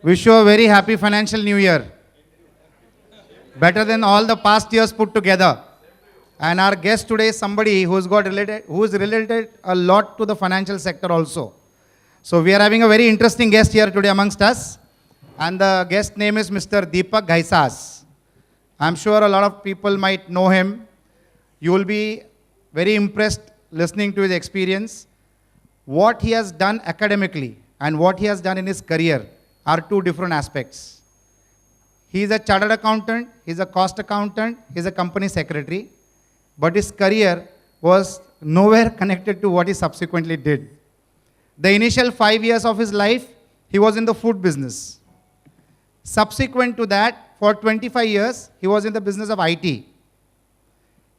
Wish you a very happy financial new year. Better than all the past years put together. And our guest today is somebody who is related a lot to the financial sector also. So we are having a very interesting guest here today amongst us. And the guest name is Mr. Deepak Ghaisas. I'm sure a lot of people might know him. You will be very impressed listening to his experience. What he has done academically and what he has done in his career are two different aspects. He is a chartered accountant, he is a cost accountant, he is a company secretary, but his career was nowhere connected to what he subsequently did. The initial 5 years of his life, he was in the food business. Subsequent to that, for 25 years, he was in the business of IT.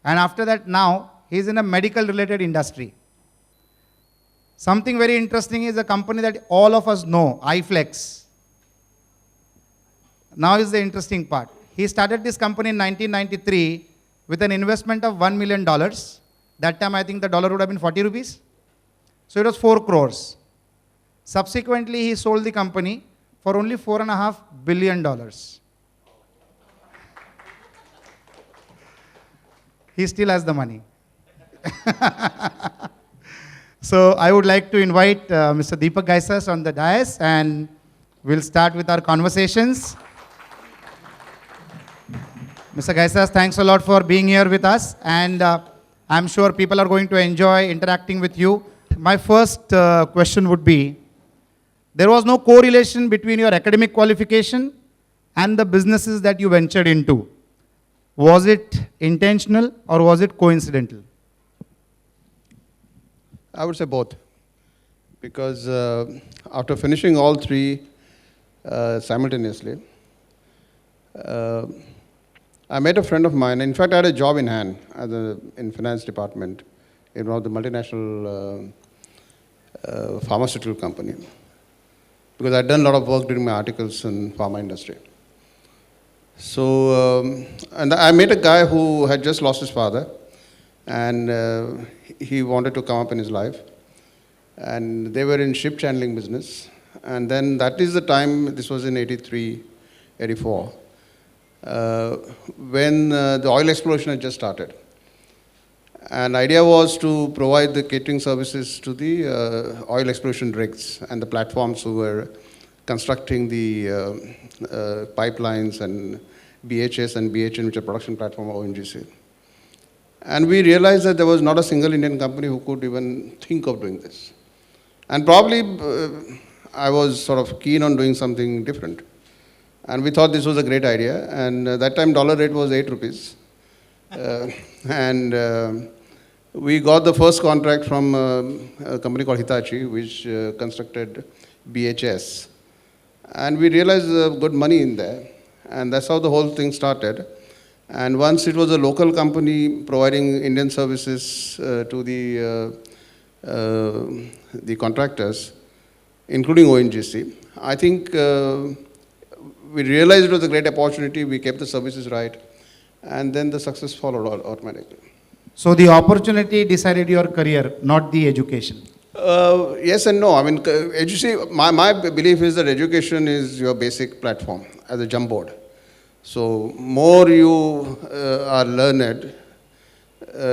And after that, now, he is in a medical related industry. Something very interesting is a company that all of us know, iFlex. Now is the interesting part. He started this company in 1993 with an investment of $1 million. That time I think the dollar would have been 40 rupees. So it was 4 crores. Subsequently, he sold the company for only $4.5 billion. He still has the money. So I would like to invite Mr. Deepak Ghaisas on the dais, and we'll start with our conversations. Mr. Ghaisas, thanks a lot for being here with us, and I'm sure people are going to enjoy interacting with you. My first question would be, there was no correlation between your academic qualification and the businesses that you ventured into. Was it intentional or was it coincidental? I would say both, because after finishing all three simultaneously, I met a friend of mine. In fact, I had a job in hand in finance department in one of the multinational pharmaceutical company, because I'd done a lot of work during my articles in pharma industry. So, and I met a guy who had just lost his father, and he wanted to come up in his life. And they were in ship channeling business. And then that is the time, this was in 83, 84, when the oil exploration had just started. And the idea was to provide the catering services to the oil exploration rigs and the platforms who were constructing the pipelines and BHS and BHN, which are production platform of ONGC. And we realized that there was not a single Indian company who could even think of doing this. And probably I was sort of keen on doing something different. And we thought this was a great idea. And that time dollar rate was 8 rupees. We got the first contract from a company called Hitachi, which constructed BHS. And we realized good money in there. And that's how the whole thing started. And once it was a local company providing Indian services to the contractors, including ONGC, I think we realized it was a great opportunity. We kept the services right. And then the success followed automatically. So the opportunity decided your career, not the education. Yes and no. I mean, my belief is that education is your basic platform as a jump board. So more you are learned,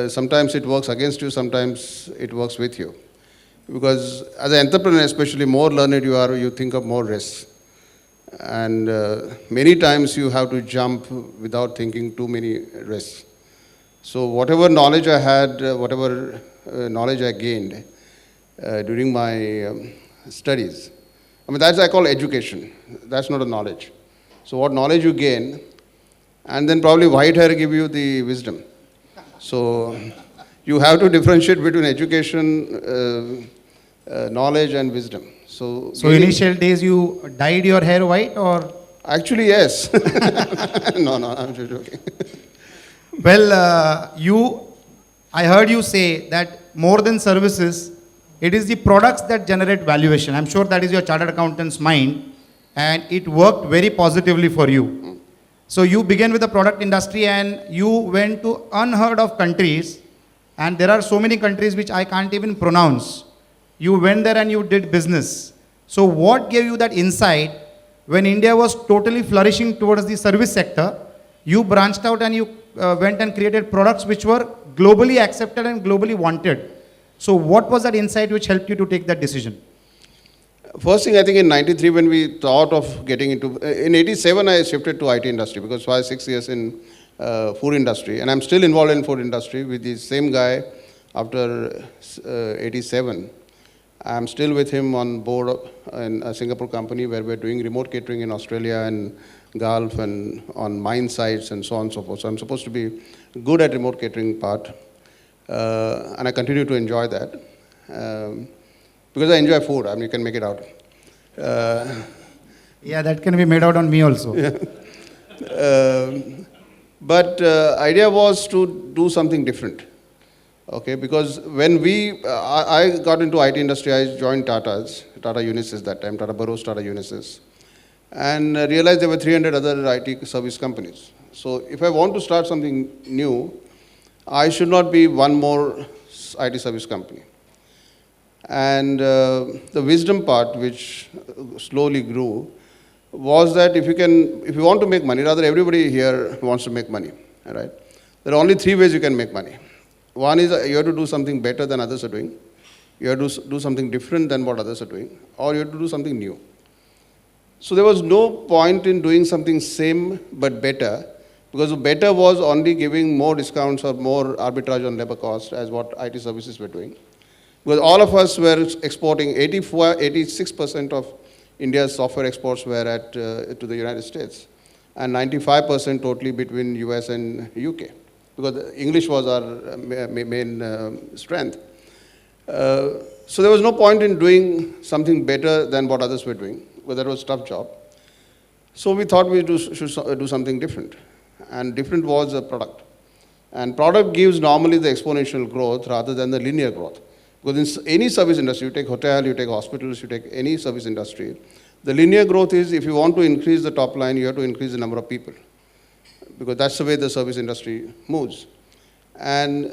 sometimes it works against you, sometimes it works with you. Because as an entrepreneur, especially, more learned you are, you think of more risks. And many times you have to jump without thinking too many risks. So whatever knowledge I had, whatever knowledge I gained during my studies, I mean, that's I call education. That's not a knowledge. So what knowledge you gain, and then probably white hair give you the wisdom. So you have to differentiate between education, knowledge and wisdom. So initial days you dyed your hair white, or? Actually, yes. No, I'm just joking. Well, I heard you say that more than services, it is the products that generate valuation. I'm sure that is your chartered accountant's mind, and it worked very positively for you. So you began with the product industry and you went to unheard of countries, and there are so many countries which I can't even pronounce. You went there and you did business. So what gave you that insight when India was totally flourishing towards the service sector, you branched out and you went and created products which were globally accepted and globally wanted. So what was that insight which helped you to take that decision? First thing, I think in 93 when we thought of getting into, in 87 I shifted to IT industry because 5-6 years in food industry, and I'm still involved in food industry with the same guy after 87. I'm still with him on board in a Singapore company where we're doing remote catering in Australia and Gulf and on mine sites and so on and so forth. So I'm supposed to be good at remote catering part, and I continue to enjoy that. Because I enjoy food, I mean, you can make it out. Yeah, that can be made out on me also. But idea was to do something different. Okay, because when I got into IT industry, I joined Tata Unisys that time, Tata Burroughs, Tata Unisys, and realized there were 300 other IT service companies. So if I want to start something new, I should not be one more IT service company. And the wisdom part, which slowly grew, was that if you want to make money, rather everybody here wants to make money, right? There are only 3 ways you can make money. One is you have to do something better than others are doing. You have to do something different than what others are doing, or you have to do something new. So there was no point in doing something same but better, because better was only giving more discounts or more arbitrage on labor cost as what IT services were doing. Because all of us were exporting, 86% of India's software exports were to the United States, and 95% totally between US and UK, because English was our main strength. So there was no point in doing something better than what others were doing, because that was a tough job. So we thought we should do something different, and different was a product. And product gives normally the exponential growth rather than the linear growth. Because in any service industry, you take hotel, you take hospitals, you take any service industry, the linear growth is if you want to increase the top line, you have to increase the number of people, because that's the way the service industry moves. And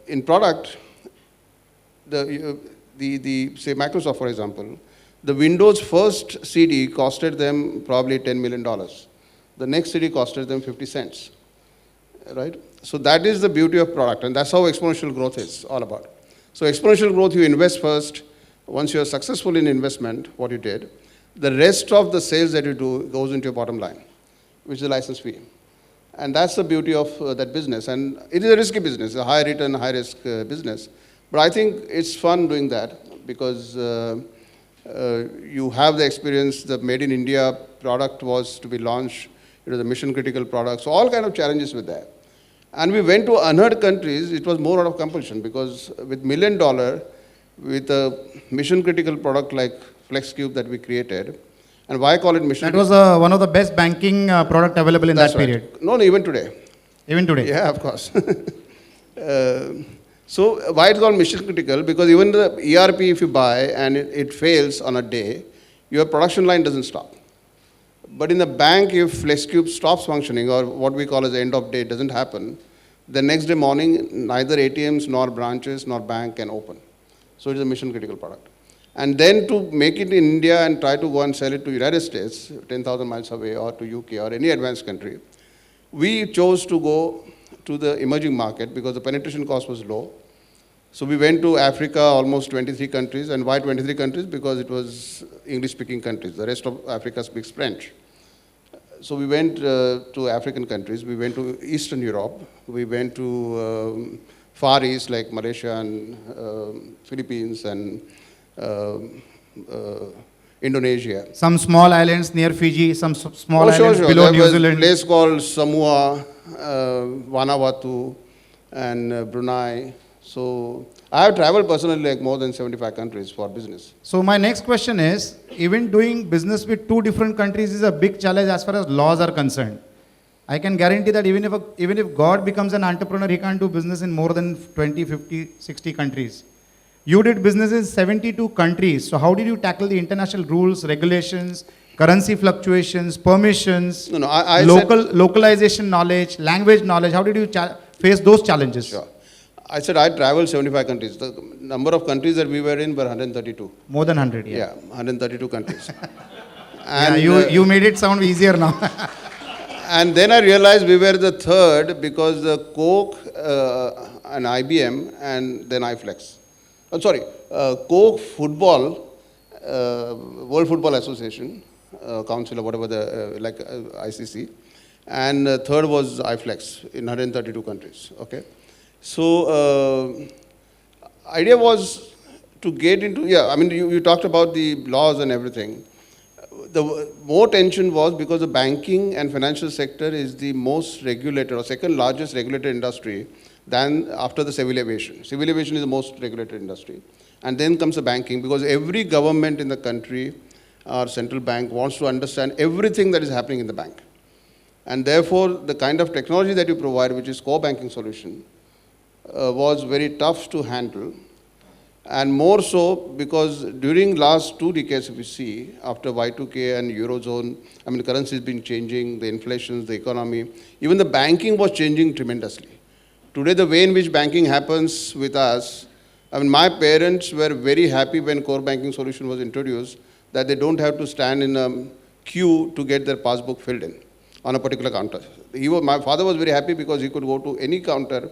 in product, say Microsoft, for example, the Windows first CD costed them probably $10 million. The next CD costed them 50 cents, right? So that is the beauty of product, and that's how exponential growth is all about. So exponential growth, you invest first. Once you are successful in investment, what you did, the rest of the sales that you do goes into your bottom line, which is a license fee. And that's the beauty of that business. And it is a risky business, a high return, high risk business. But I think it's fun doing that because you have the experience. The Made in India product was to be launched. It was a mission critical product. So all kind of challenges with that. And we went to unheard countries. It was more out of compulsion, because with $1 million, with a mission critical product like FlexCube that we created, and why I call it mission? That was one of the best banking product available in that period. Right. No, even today. Even today? Yeah, of course. So why it's called mission critical? Because even the ERP, if you buy and it fails on a day, your production line doesn't stop. But in the bank, if FlexCube stops functioning, or what we call as end of day doesn't happen, the next day morning, neither ATMs nor branches nor bank can open. So it is a mission critical product. And then to make it in India and try to go and sell it to United States, 10,000 miles away, or to UK or any advanced country, we chose to go to the emerging market because the penetration cost was low. So we went to Africa, almost 23 countries. And why 23 countries? Because it was English-speaking countries. The rest of Africa speaks French. So we went to African countries. We went to Eastern Europe. We went to Far East, like Malaysia and Philippines and Indonesia. Some small islands near Fiji, some small islands sure. below There New was Zealand. a place called Samoa, Vanuatu, and Brunei. So I have traveled personally like more than 75 countries for business. So my next question is, even doing business with 2 different countries is a big challenge as far as laws are concerned. I can guarantee that even if God becomes an entrepreneur, he can't do business in more than 20, 50, 60 countries. You did business in 72 countries. So how did you tackle the international rules, regulations, currency fluctuations, permissions, localization knowledge, language knowledge? How did you face those challenges? Sure. I said I traveled 75 countries. The number of countries that we were in were 132. More than 100, Yeah, 132 countries. Yeah, And, you made it sound easier now. and then I realized we were the third because the Coke and IBM and then iFlex. I'm sorry, Coke Football, World Football Association, Council or whatever ICC, and third was iFlex in 132 countries. Okay, so idea was to get into, yeah, I mean, you talked about the laws and everything. The more tension was because the banking and financial sector is the most regulated or second largest regulated industry than after the civil aviation. Civil aviation is the most regulated industry. And then comes the banking because every government in the country or central bank wants to understand everything that is happening in the bank. And therefore, the kind of technology that you provide, which is core banking solution, was very tough to handle. And more so because during last 2 decades, if you see, after Y2K and Eurozone, I mean, the currency has been changing, the inflation, the economy, even the banking was changing tremendously. Today, the way in which banking happens with us, I mean, my parents were very happy when core banking solution was introduced, that they don't have to stand in a queue to get their passbook filled in on a particular counter. My father was very happy because he could go to any counter,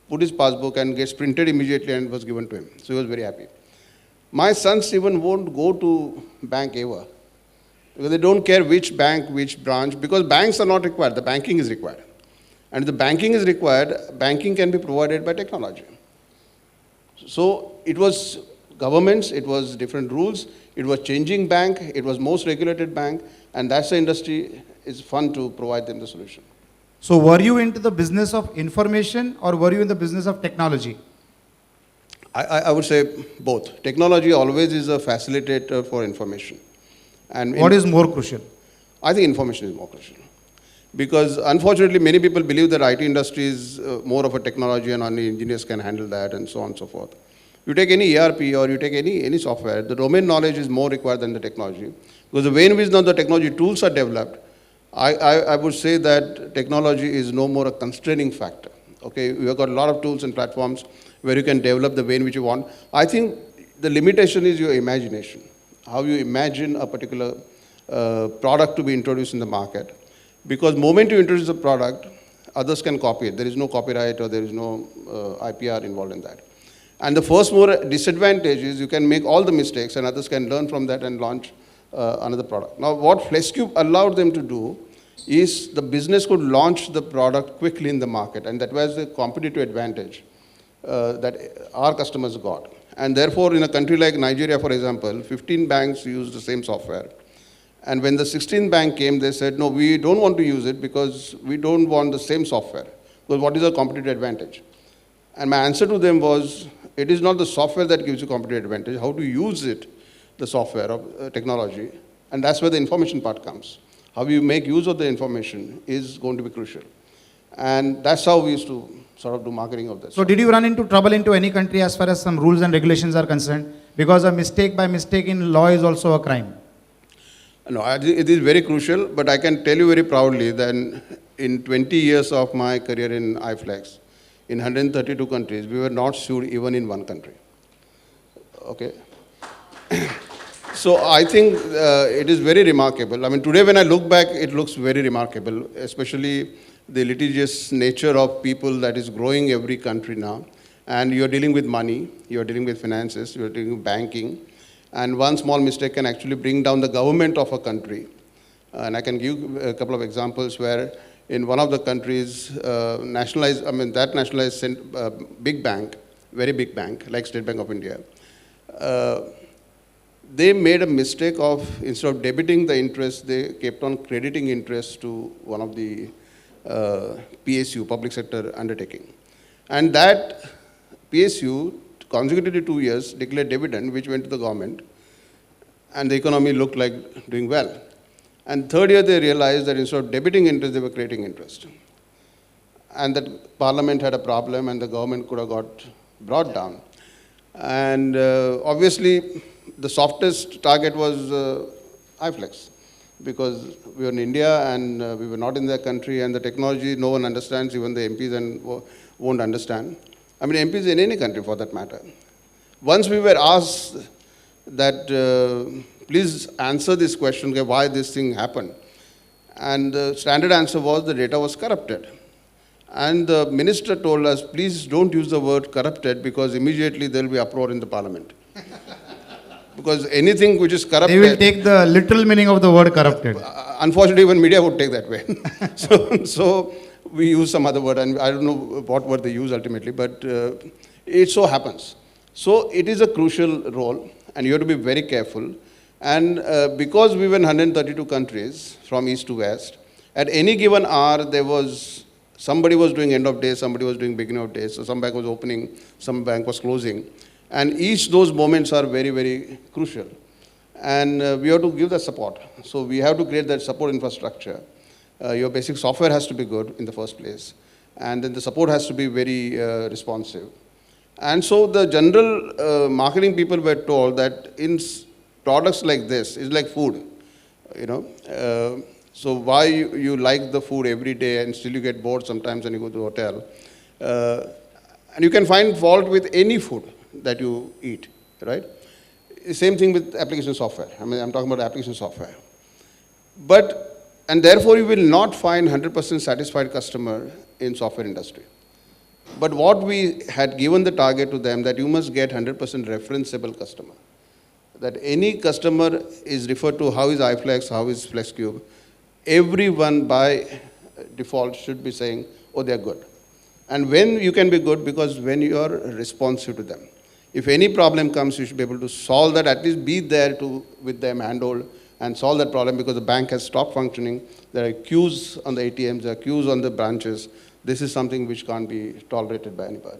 put his passbook and gets printed immediately and was given to him. So he was very happy. My sons even won't go to bank ever because they don't care which bank, which branch, because banks are not required, the banking is required. And if the banking is required, banking can be provided by technology. So it was governments, it was different rules, it was changing bank, it was most regulated bank, and that's the industry, it's fun to provide them the solution. So were you into the business of information or were you in the business of technology? I would say both. Technology always is a facilitator for information. And What is more crucial? I think information is more crucial. Because unfortunately, many people believe that IT industry is more of a technology and only engineers can handle that and so on and so forth. You take any ERP or you take any software, the domain knowledge is more required than the technology. Because the way in which now the technology tools are developed, I would say that technology is no more a constraining factor. Okay, we have got a lot of tools and platforms where you can develop the way in which you want. I think the limitation is your imagination, how you imagine a particular product to be introduced in the market. Because the moment you introduce a product, others can copy it. There is no copyright or there is no IPR involved in that. And the first more disadvantage is you can make all the mistakes and others can learn from that and launch another product. Now, what FlexCube allowed them to do is the business could launch the product quickly in the market, and that was the competitive advantage that our customers got. And therefore, in a country like Nigeria, for example, 15 banks use the same software. And when the 16th bank came, they said, no, we don't want to use it because we don't want the same software. Because what is our competitive advantage? And my answer to them was, it is not the software that gives you competitive advantage, how to use it, the software of technology. And that's where the information part comes. How you make use of the information is going to be crucial. And that's how we used to sort of do marketing of this. So did you run into trouble into any country as far as some rules and regulations are concerned? Because a mistake by mistake in law is also a crime. No, it is very crucial, but I can tell you very proudly that in 20 years of my career in iFlex, in 132 countries, we were not sued even in one country. Okay? So I think it is very remarkable. I mean, today when I look back, it looks very remarkable, especially the litigious nature of people that is growing every country now. And you're dealing with money, you're dealing with finances, you're dealing with banking. And one small mistake can actually bring down the government of a country. And I can give a couple of examples where in one of the countries, nationalized big bank, very big bank, like State Bank of India, they made a mistake of, instead of debiting the interest, they kept on crediting interest to one of the PSU, public sector undertaking. And that PSU, consecutively 2 years, declared dividend, which went to the government, and the economy looked like doing well. And third year, they realized that instead of debiting interest, they were creating interest. And that parliament had a problem, and the government could have got brought down. And obviously, the softest target was iFlex, because we were in India and we were not in their country, and the technology no one understands, even the MPs won't understand. I mean, MPs in any country for that matter. Once we were asked that please answer this question, okay, why this thing happened. And the standard answer was the data was corrupted. And the minister told us, please don't use the word corrupted because immediately there will be uproar in the parliament. Because anything which is corrupted... They will take the literal meaning of the word corrupted. Unfortunately, even media would take that way. so we use some other word, and I don't know what word they use ultimately, but it so happens. So it is a crucial role, and you have to be very careful. And because we were in 132 countries, from east to west, at any given hour, there was somebody was doing end of day, somebody was doing beginning of day, so some bank was opening, some bank was closing. And each those moments are very, very crucial. And we have to give the support. So we have to create that support infrastructure. Your basic software has to be good in the first place. And then the support has to be very responsive. And so the general marketing people were told that in products like this, it's like food, you know. So why you like the food every day and still you get bored sometimes when you go to the hotel. And you can find fault with any food that you eat, right? Same thing with application software. I mean, I'm talking about application software. And therefore you will not find 100% satisfied customer in software industry. But what we had given the target to them that you must get 100% referenceable customer. That any customer is referred to how is iFlex, how is FlexCube. Everyone by default should be saying, oh, they're good. And when you can be good, because when you are responsive to them. If any problem comes, you should be able to solve that, at least be there to with them, handhold, and solve that problem because the bank has stopped functioning. There are queues on the ATMs, there are queues on the branches. This is something which can't be tolerated by anybody.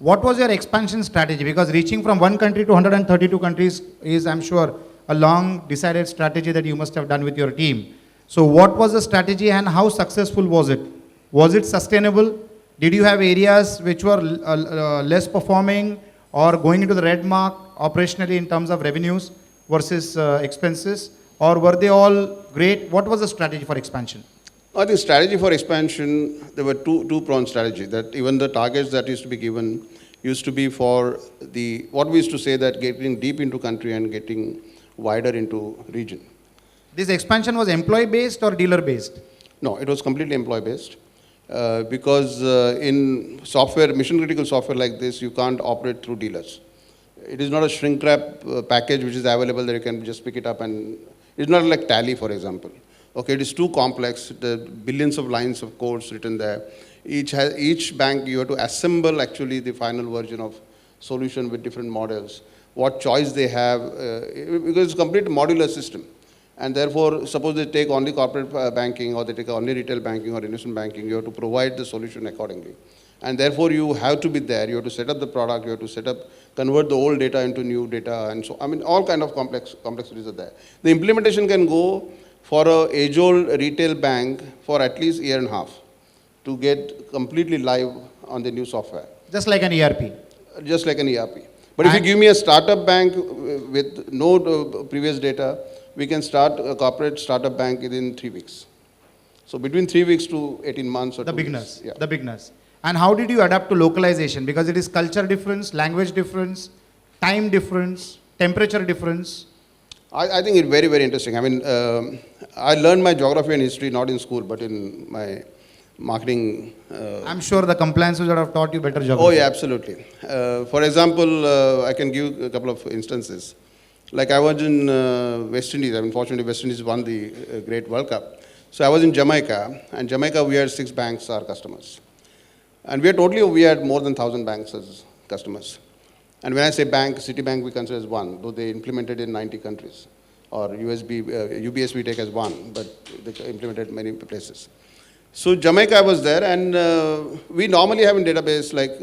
What was your expansion strategy? Because reaching from one country to 132 countries is, I'm sure, a long decided strategy that you must have done with your team. So what was the strategy and how successful was it? Was it sustainable? Did you have areas which were less performing or going into the red mark operationally in terms of revenues versus expenses? Or were they all great? What was the strategy for expansion? I think strategy for expansion, there were two-pronged strategy. That even the targets that used to be given used to be for what we used to say that getting deep into country and getting wider into region. This expansion was employee-based or dealer-based? No, it was completely employee-based. Because in software, mission-critical software like this, you can't operate through dealers. It is not a shrink-wrap package which is available that you can just pick it up and... It's not like Tally, for example. Okay, it is too complex. The billions of lines of codes written there. Each bank, you have to assemble actually the final version of solution with different models. What choice they have, because it's a complete modular system. And therefore, suppose they take only corporate banking or they take only retail banking or investment banking, you have to provide the solution accordingly. And therefore, you have to be there. You have to set up the product. You have to convert the old data into new data. And so, I mean, all kind of complexities are there. The implementation can go for an age-old retail bank for at least a year and a half to get completely live on the new software. Just like an ERP? Just like an ERP. But if you give me a startup bank with no previous data, we can start a corporate startup bank within 3 weeks. So between 3 weeks to 18 months or 2 beginners, weeks. Yeah. The beginners. And how did you adapt to localization? Because it is culture difference, language difference, time difference, temperature difference. I think it's very, very interesting. I mean, I learned my geography and history not in school, but in my marketing. I'm sure the compliance would have taught you better geography. Oh, yeah, absolutely. For example, I can give a couple of instances. Like I was in West Indies. I mean, fortunately, West Indies won the Great World Cup. So I was in Jamaica, and Jamaica, we had 6 banks our customers. And we had more than 1,000 banks as customers. And when I say bank, Citibank we consider as one, though they implemented in 90 countries. Or UBS we take as one, but they implemented many places. So Jamaica I was there, and we normally have in database like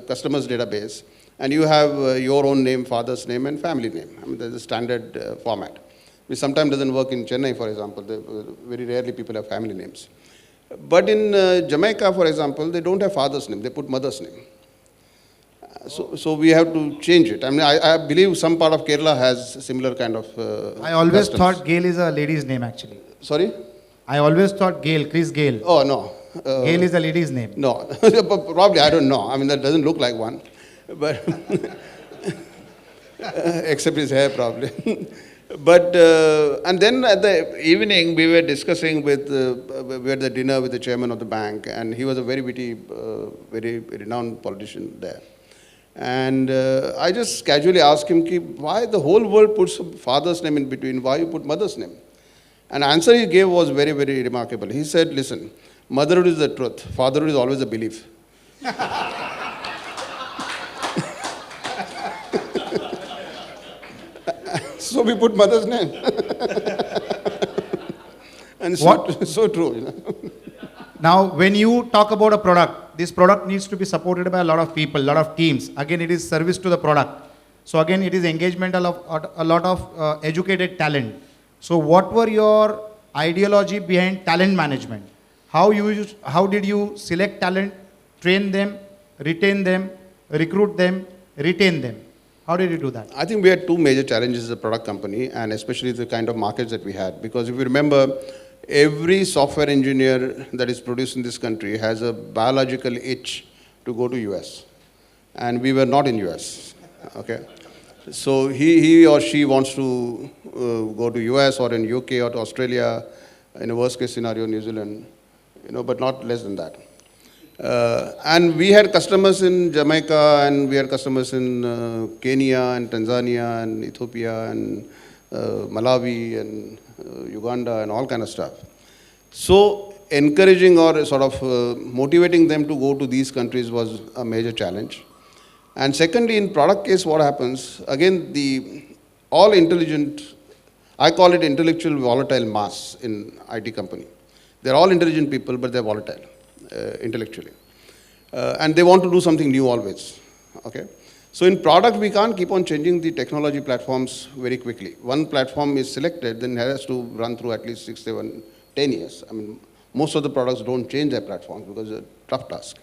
customers database, and you have your own name, father's name, and family name. I mean, there's a standard format, which sometimes doesn't work in Chennai, for example. Very rarely people have family names. But in Jamaica, for example, they don't have father's name, they put mother's name. So we have to change it. I mean, I believe some part of Kerala has similar kind of I always customs. thought Gail is a lady's name, actually. Sorry? I always thought Gail, Chris Gail. Oh, no. Gail is a lady's name. No, probably, I don't know. I mean, that doesn't look like one. But except his hair, probably. But, and then at the evening, we were discussing with, we had the dinner with the chairman of the bank, and he was a very witty, very renowned politician there. And I just casually asked him, "Ki, why the whole world puts father's name in between, why you put mother's name?" And the answer he gave was very, very remarkable. He said, "Listen, motherhood is the truth, fatherhood is always a belief." So we put mother's name. And so true. You know. Now, when you talk about a product, this product needs to be supported by a lot of people, a lot of teams. Again, it is service to the product. So again, it is engagement of a lot of educated talent. So what were your ideology behind talent management? How did you select talent, train them, retain them, recruit them, retain them? How did you do that? I think we had two major challenges as a product company, and especially the kind of markets that we had. Because if you remember, every software engineer that is produced in this country has a biological itch to go to US. And we were not in US, okay? So he or she wants to go to US or in UK or to Australia, in a worst case scenario, New Zealand, you know, but not less than that. And we had customers in Jamaica, and we had customers in Kenya and Tanzania and Ethiopia and Malawi and Uganda and all kind of stuff. So encouraging or sort of motivating them to go to these countries was a major challenge. And secondly, in product case, what happens, again, all intelligent, I call it intellectual volatile mass in IT company. They're all intelligent people, but they're volatile intellectually. And they want to do something new always, okay? So in product, we can't keep on changing the technology platforms very quickly. One platform is selected, then it has to run through at least 6, 7, 10 years. I mean, most of the products don't change their platforms because it's a tough task.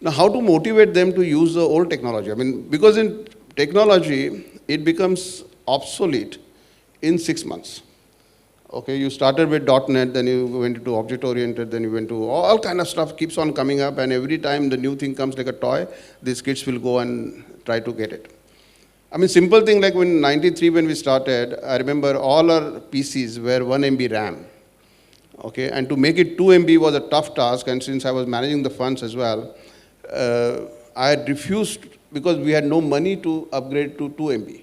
Now, how to motivate them to use the old technology? I mean, because in technology, it becomes obsolete in 6 months. Okay, you started with .NET, then you went into object-oriented, then you went to all kind of stuff keeps on coming up, and every time the new thing comes like a toy, these kids will go and try to get it. I mean, simple thing like in '93 when we started, I remember all our PCs were 1 MB RAM. Okay, and to make it 2 MB was a tough task, and since I was managing the funds as well, I had refused because we had no money to upgrade to 2 MB.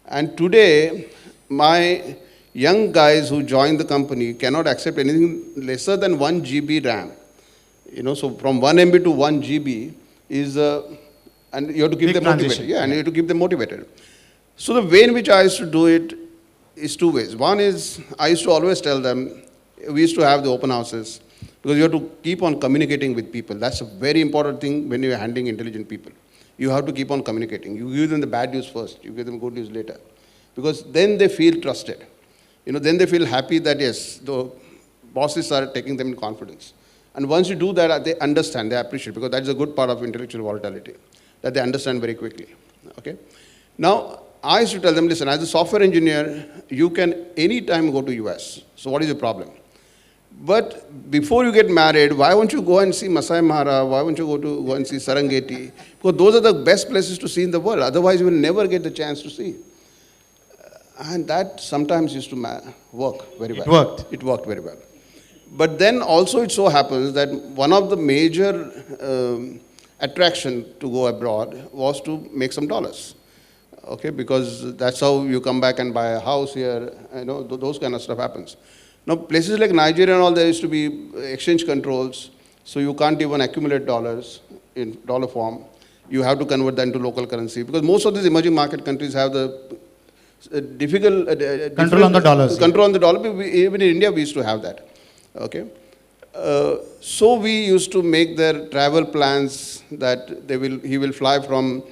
And today, my young guys who join the company cannot accept anything lesser than 1 GB RAM. You know, so from 1 MB to 1 GB is, and you have to keep them motivated. Yeah, and you have to keep them motivated. So the way in which I used to do it is two ways. One is, I used to always tell them, we used to have the open houses, because you have to keep on communicating with people. That's a very important thing when you're handling intelligent people. You have to keep on communicating. You give them the bad news first, you give them good news later. Because then they feel trusted. You know, then they feel happy that yes, the bosses are taking them in confidence. And once you do that, they understand, they appreciate, because that's a good part of intellectual volatility, that they understand very quickly. Okay? Now, I used to tell them, listen, as a software engineer, you can anytime go to US. So what is the problem? But before you get married, why won't you go and see Masai Mara? Why won't you go and see Serengeti? Because those are the best places to see in the world. Otherwise, you will never get the chance to see. And that sometimes used to work very well. It worked. It worked very well. But then also it so happens that one of the major attraction to go abroad was to make some dollars. Okay, because that's how you come back and buy a house here, you know, those kind of stuff happens. Now, places like Nigeria and all, there used to be exchange controls, so you can't even accumulate dollars in dollar form. You have to convert that into local currency, because most of these emerging market countries have the difficult control on the dollars. Control on the dollar. Even in India, we used to have that. Okay, so we used to make their travel plans that he will fly from,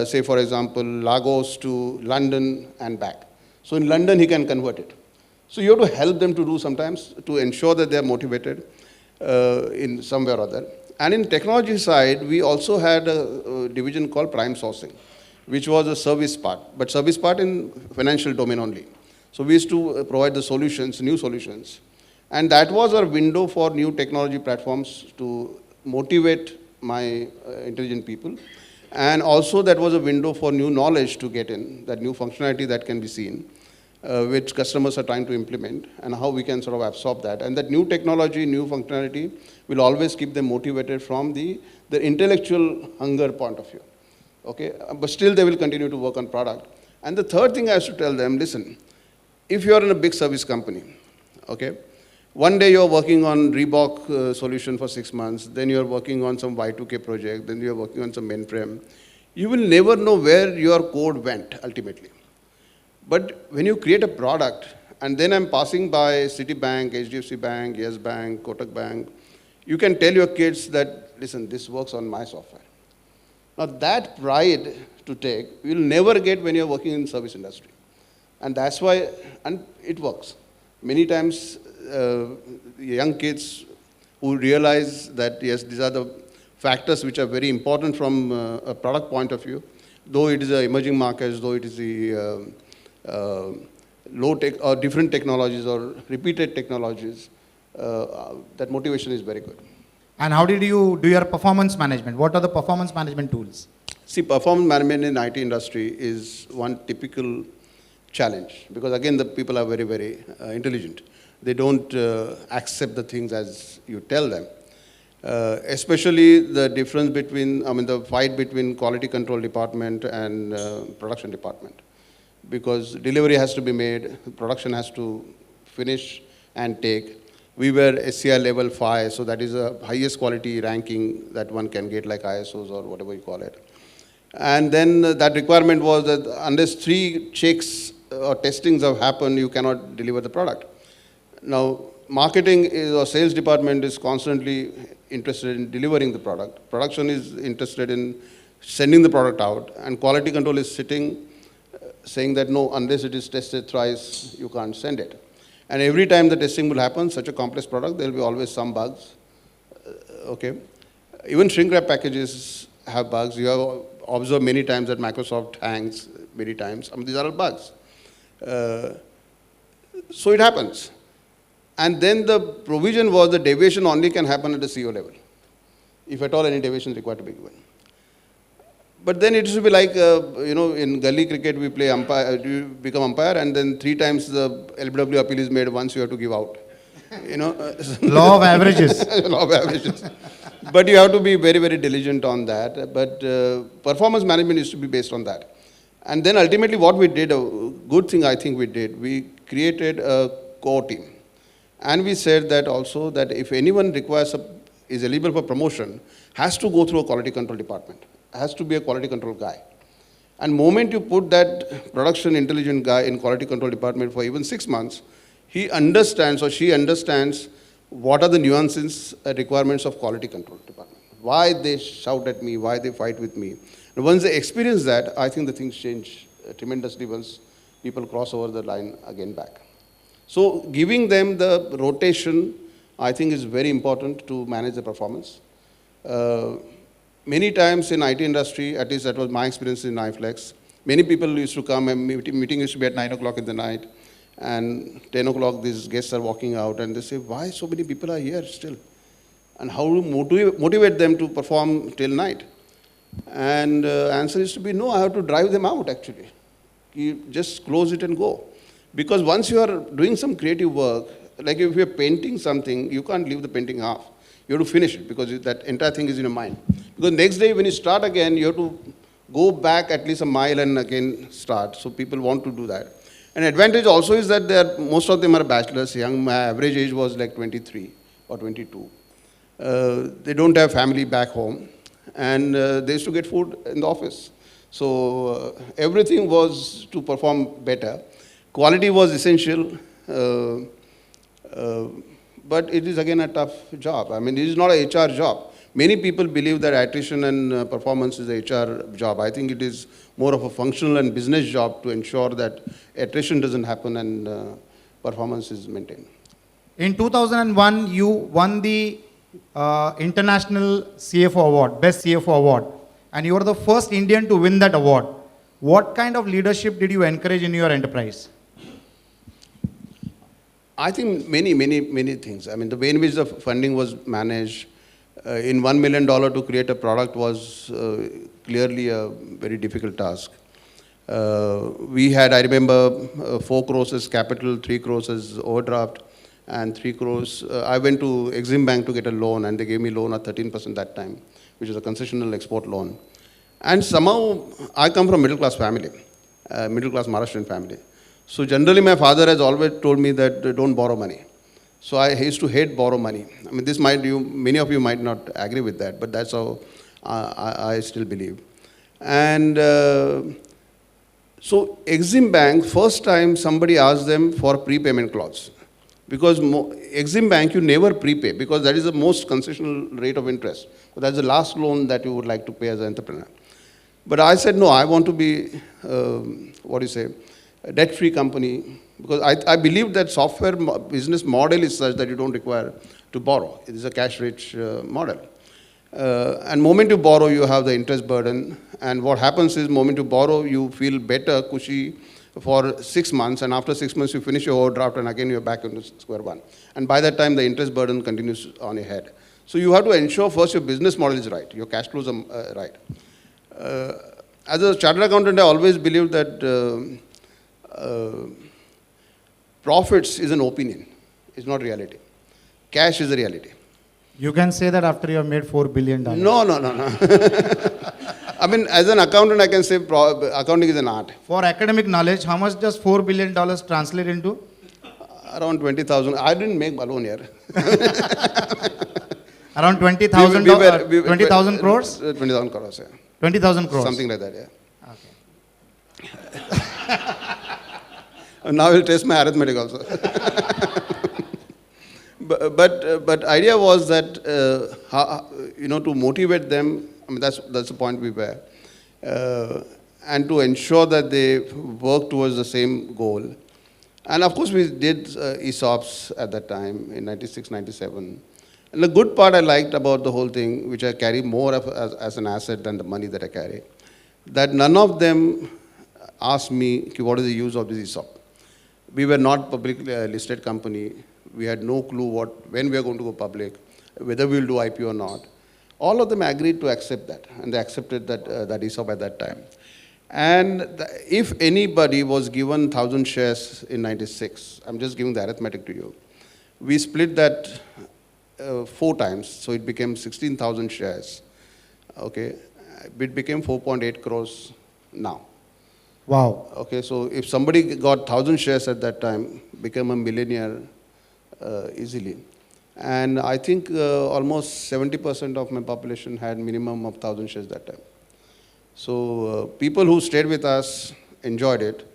say for example, Lagos to London and back. So in London, he can convert it. So you have to help them to do sometimes to ensure that they are motivated in some way or other. And in technology side, we also had a division called prime sourcing, which was a service part, but service part in financial domain only. So we used to provide the solutions, new solutions. And that was our window for new technology platforms to motivate my intelligent people. And also that was a window for new knowledge to get in, that new functionality that can be seen. which customers are trying to implement, and how we can sort of absorb that. And that new technology, new functionality will always keep them motivated from the intellectual hunger point of view. Okay, but still they will continue to work on product. And the third thing I have to tell them, listen, if you are in a big service company, okay, one day you're working on Reebok solution for 6 months, then you're working on some Y2K project, then you're working on some mainframe. You will never know where your code went ultimately. But when you create a product, and then I'm passing by Citibank, HDFC Bank, Yes Bank, Kotak Bank, you can tell your kids that, listen, this works on my software. Now that pride to take, you'll never get when you're working in service industry. And that's why, and it works. Many times, young kids who realize that, yes, these are the factors which are very important from a product point of view, though it is emerging markets, though it is the low tech or different technologies or repeated technologies, that motivation is very good. And how did you do your performance management? What are the performance management tools? See, performance management in IT industry is one typical challenge, because again, the people are very, very intelligent. They don't accept the things as you tell them. Especially the difference between, the fight between quality control department and production department. Because delivery has to be made, production has to finish and take. We were SCI level 5, so that is the highest quality ranking that one can get, like ISOs or whatever you call it. And then that requirement was that unless 3 checks or testings have happened, you cannot deliver the product. Now, marketing or sales department is constantly interested in delivering the product. Production is interested in sending the product out, and quality control is sitting saying that no, unless it is tested thrice, you can't send it. And every time the testing will happen, such a complex product, there will be always some bugs. Okay. Even shrink wrap packages have bugs. You have observed many times that Microsoft hangs many times. These are all bugs. So it happens. And then the provision was the deviation only can happen at the CEO level, if at all any deviation is required to be given. But then it should be like, in gully cricket we play umpire, you become umpire, and then 3 times the LBW appeal is made, once you have to give out. Law of averages. Law of averages. But you have to be very, very diligent on that. But performance management is to be based on that. And then ultimately what we did, a good thing I think we did, we created a core team. And we said that also that if anyone is eligible for promotion, has to go through a quality control department, has to be a quality control guy. And moment you put that production intelligent guy in quality control department for even 6 months, he understands or she understands what are the nuances, requirements of quality control department. Why they shout at me, why they fight with me. And once they experience that, I think the things change tremendously once people cross over the line again back. So giving them the rotation, I think is very important to manage the performance. Many times in IT industry, at least that was my experience in iFlex, many people used to come and meeting used to be at 9 o'clock in the night, and 10 o'clock these guests are walking out and they say, why so many people are here still? And how to motivate them to perform till night? And answer is to be, no, I have to drive them out actually. You just close it and go. Because once you are doing some creative work, like if you're painting something, you can't leave the painting half. You have to finish it because that entire thing is in your mind. Because next day when you start again, you have to go back at least a mile and again start. So people want to do that. An advantage also is that most of them are bachelors young. My average age was like 23 or 22. They don't have family back home. And they used to get food in the office. So everything was to perform better. Quality was essential. But it is again a tough job. I mean, it is not an HR job. Many people believe that attrition and performance is a HR job. I think it is more of a functional and business job to ensure that attrition doesn't happen and performance is maintained. In 2001, you won the International CFO Award, Best CFO Award, and you were the first Indian to win that award. What kind of leadership did you encourage in your enterprise? I think many things. I mean, the way in which the funding was managed, in $1 million to create a product was clearly a very difficult task. We had, I remember, 4 crores as capital, 3 crores as overdraft, and 3 crores. I went to Exim Bank to get a loan, and they gave me loan at 13% that time, which is a concessional export loan. And somehow, I come from middle class family, middle class Maharashtrian family. So generally, my father has always told me that don't borrow money. So I used to hate borrow money. I mean, this might many of you might not agree with that, but that's how I still believe. And so Exim Bank, first time somebody asked them for prepayment clause. Because Exim Bank, you never prepay because that is the most concessional rate of interest. So that's the last loan that you would like to pay as an entrepreneur. But I said, no, I want to be, a debt-free company. Because I believe that software business model is such that you don't require to borrow. It is a cash-rich model. And moment you borrow, you have the interest burden. And what happens is, moment you borrow, you feel better, cushy, for 6 months. And after 6 months, you finish your overdraft, and again, you're back into square one. And by that time, the interest burden continues on your head. So you have to ensure first your business model is right, your cash flows are right. As a chartered accountant, I always believed that profits is an opinion, it's not reality. Cash is a reality. You can say that after you have made $4 billion. No. I mean, as an accountant, I can say accounting is an art. For academic knowledge, how much does $4 billion translate into? Around 20,000. I didn't make balloon here. Around 20,000 20,000 crores? 20,000 crores, yeah. 20,000 crores. Something like that, yeah. Okay. Now we'll test my arithmetic also. but idea was that, to motivate them, I mean, that's the point we were. And to ensure that they work towards the same goal. And of course, we did ESOPs at that time in 96, 97. And the good part I liked about the whole thing, which I carry more as an asset than the money that I carry, that none of them asked me, what is the use of this ESOP? We were not publicly listed company. We had no clue when we are going to go public, whether we will do IPO or not. All of them agreed to accept that, and they accepted that ESOP at that time. And if anybody was given 1,000 shares in 96, I'm just giving the arithmetic to you, we split that 4 times, so it became 16,000 shares. Okay, it became 4.8 crores now. Wow. Okay, so if somebody got 1,000 shares at that time, became a millionaire easily. And I think almost 70% of my population had minimum of 1,000 shares that time. So people who stayed with us enjoyed it.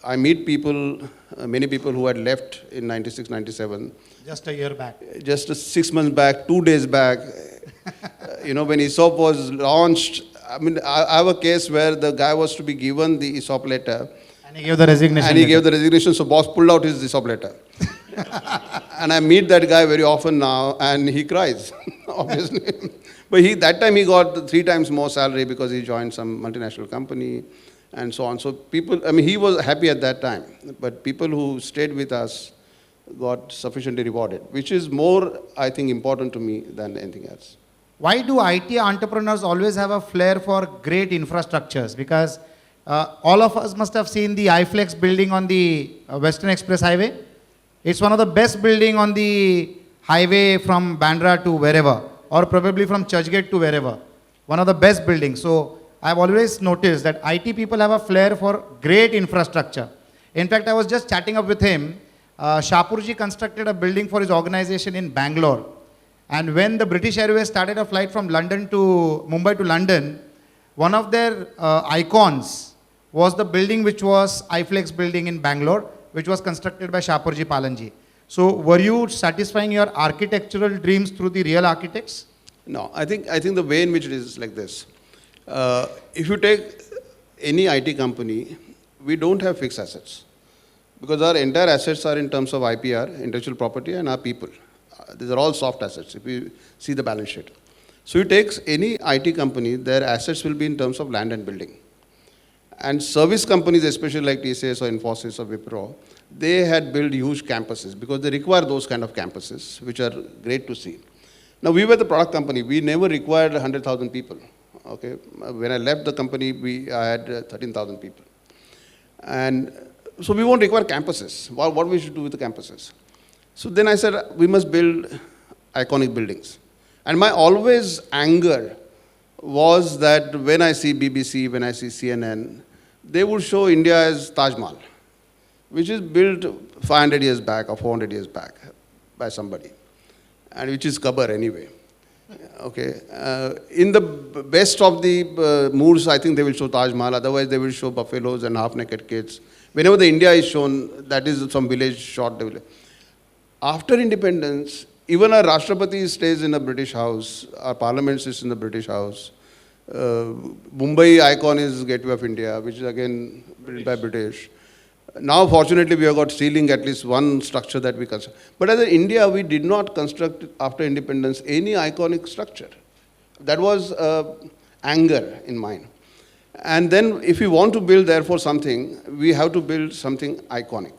I meet people, many people who had left in 96, 97. Just a year back. Just 6 months back, 2 days back. When ESOP was launched, I mean, I have a case where the guy was to be given the ESOP letter. And he gave the resignation. And he gave the resignation, so boss pulled out his ESOP letter. And I meet that guy very often now, and he cries, obviously. But that time he got 3 times more salary because he joined some multinational company and so on. So people, I mean, he was happy at that time. But people who stayed with us got sufficiently rewarded, which is more, I think, important to me than anything else. Why do IT entrepreneurs always have a flair for great infrastructures? Because all of us must have seen the iFlex building on the Western Express Highway. It's one of the best building on the highway from Bandra to wherever, or probably from Churchgate to wherever. One of the best buildings. So I've always noticed that IT people have a flair for great infrastructure. In fact, I was just chatting up with him. Shapurji constructed a building for his organization in Bangalore. And when the British Airways started a flight from Mumbai to London, one of their icons was the building which was iFlex building in Bangalore, which was constructed by Shapurji Palanji. So were you satisfying your architectural dreams through the real architects? No, I think the way in which it is like this. If you take any IT company, we don't have fixed assets. Because our entire assets are in terms of IPR, intellectual property, and our people. These are all soft assets, if you see the balance sheet. So you take any IT company, their assets will be in terms of land and building. And service companies, especially like TCS or Infosys or Wipro, they had built huge campuses because they require those kind of campuses, which are great to see. Now, we were the product company. We never required 100,000 people Okay, when I left the company, I had 13,000 people. And so we won't require campuses. What we should do with the campuses? So then I said, we must build iconic buildings. And my always anger was that when I see BBC, when I see CNN, they would show India as Taj Mahal, which is built 500 years back or 400 years back by somebody, and which is Kabbar anyway. Okay. In the best of the moods, I think they will show Taj Mahal. Otherwise, they will show buffaloes and half-naked kids. Whenever the India is shown, that is some village shot. After independence, even our Rashtrapati stays in a British house. Our parliament sits in the British house. Mumbai icon is Gateway of India, which is again built by British. Now, fortunately, we have got ceiling, at least one structure that we construct. But as in India, we did not construct, after independence, any iconic structure. That was anger in mine. And then, if we want to build, therefore, something, we have to build something iconic.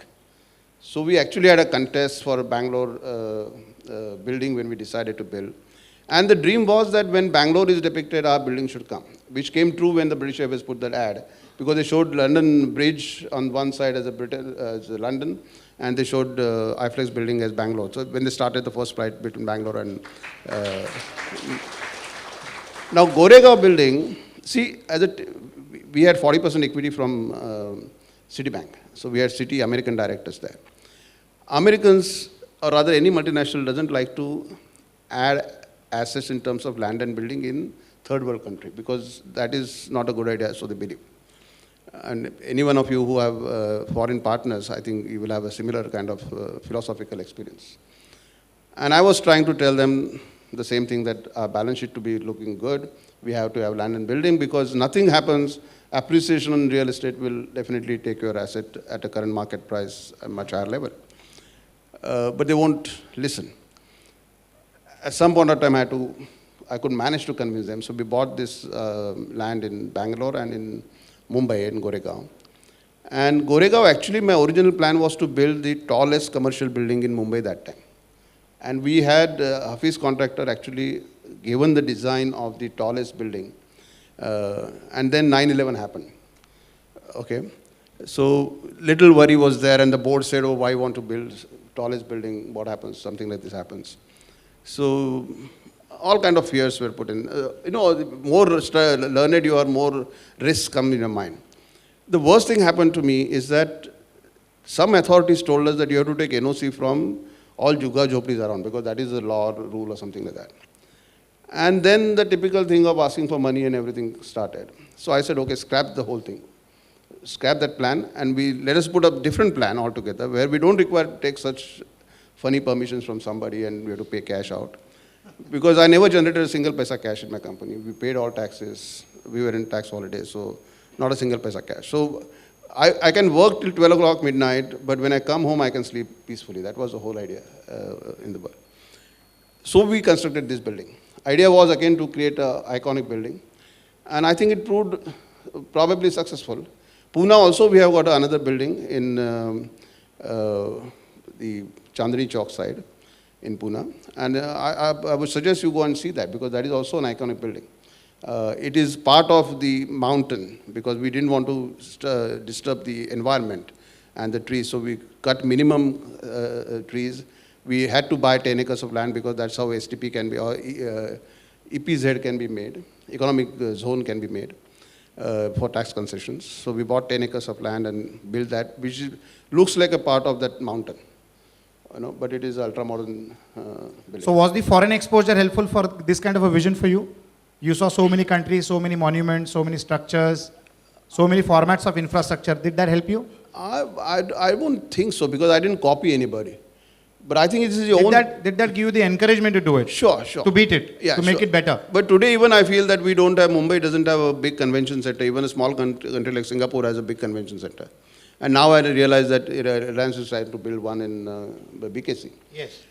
So, we actually had a contest for a Bangalore building when we decided to build. And the dream was that when Bangalore is depicted, our building should come, which came true when the British Airways put that ad. Because they showed London Bridge on one side as London, and they showed iFlex building as Bangalore. So when they started the first flight between Bangalore and... Now, Goregaon building, see, we had 40% equity from Citibank. So we had Citi American directors there. Americans, or rather any multinational, doesn't like to add assets in terms of land and building in third world country, because that is not a good idea, so they believe. And any one of you who have foreign partners, I think you will have a similar kind of philosophical experience. And I was trying to tell them the same thing, that our balance sheet to be looking good, we have to have land and building, because nothing happens, appreciation on real estate will definitely take your asset at a current market price at a much higher level. But they won't listen. At some point of time, I could manage to convince them. So we bought this land in Bangalore and in Mumbai, in Goregaon. And Goregaon, actually, my original plan was to build the tallest commercial building in Mumbai that time. And we had Hafiz contractor actually given the design of the tallest building. And then 9/11 happened. Okay. So little worry was there, and the board said, oh, why you want to build tallest building? What happens? Something like this happens. So all kind of fears were put in. More learned you are, more risks come in your mind. The worst thing happened to me is that some authorities told us that you have to take NOC from all Juga Jhoplis around, because that is a law or rule or something like that. And then the typical thing of asking for money and everything started. So I said, okay, scrap the whole thing. Scrap that plan, and let us put a different plan altogether, where we don't require to take such funny permissions from somebody and we have to pay cash out. Because I never generated a single paisa cash in my company. We paid all taxes. We were in tax holidays, so not a single paisa cash. So I can work till 12 o'clock midnight, but when I come home, I can sleep peacefully. That was the whole idea in the world. So we constructed this building. Idea was again to create an iconic building. And I think it proved probably successful. Pune also, we have got another building in the Chandni Chowk side in Pune. And I would suggest you go and see that, because that is also an iconic building. It is part of the mountain, because we didn't want to disturb the environment and the trees. So we cut minimum trees. We had to buy 10 acres of land, because that's how STP can be, or EPZ can be made, economic zone can be made for tax concessions. So we bought 10 acres of land and built that, which looks like a part of that mountain. But it is ultra-modern building. So was the foreign exposure helpful for this kind of a vision for you? You saw so many countries, so many monuments, so many structures, so many formats of infrastructure. Did that help you? I won't think so, because I didn't copy anybody. But I think it is your own... Did that give you the encouragement to do it? Sure. To beat it, to make it better? But today even I feel that Mumbai doesn't have a big convention center. Even a small country like Singapore has a big convention center. And now I realize that Reliance is trying to build one in BKC. Yes.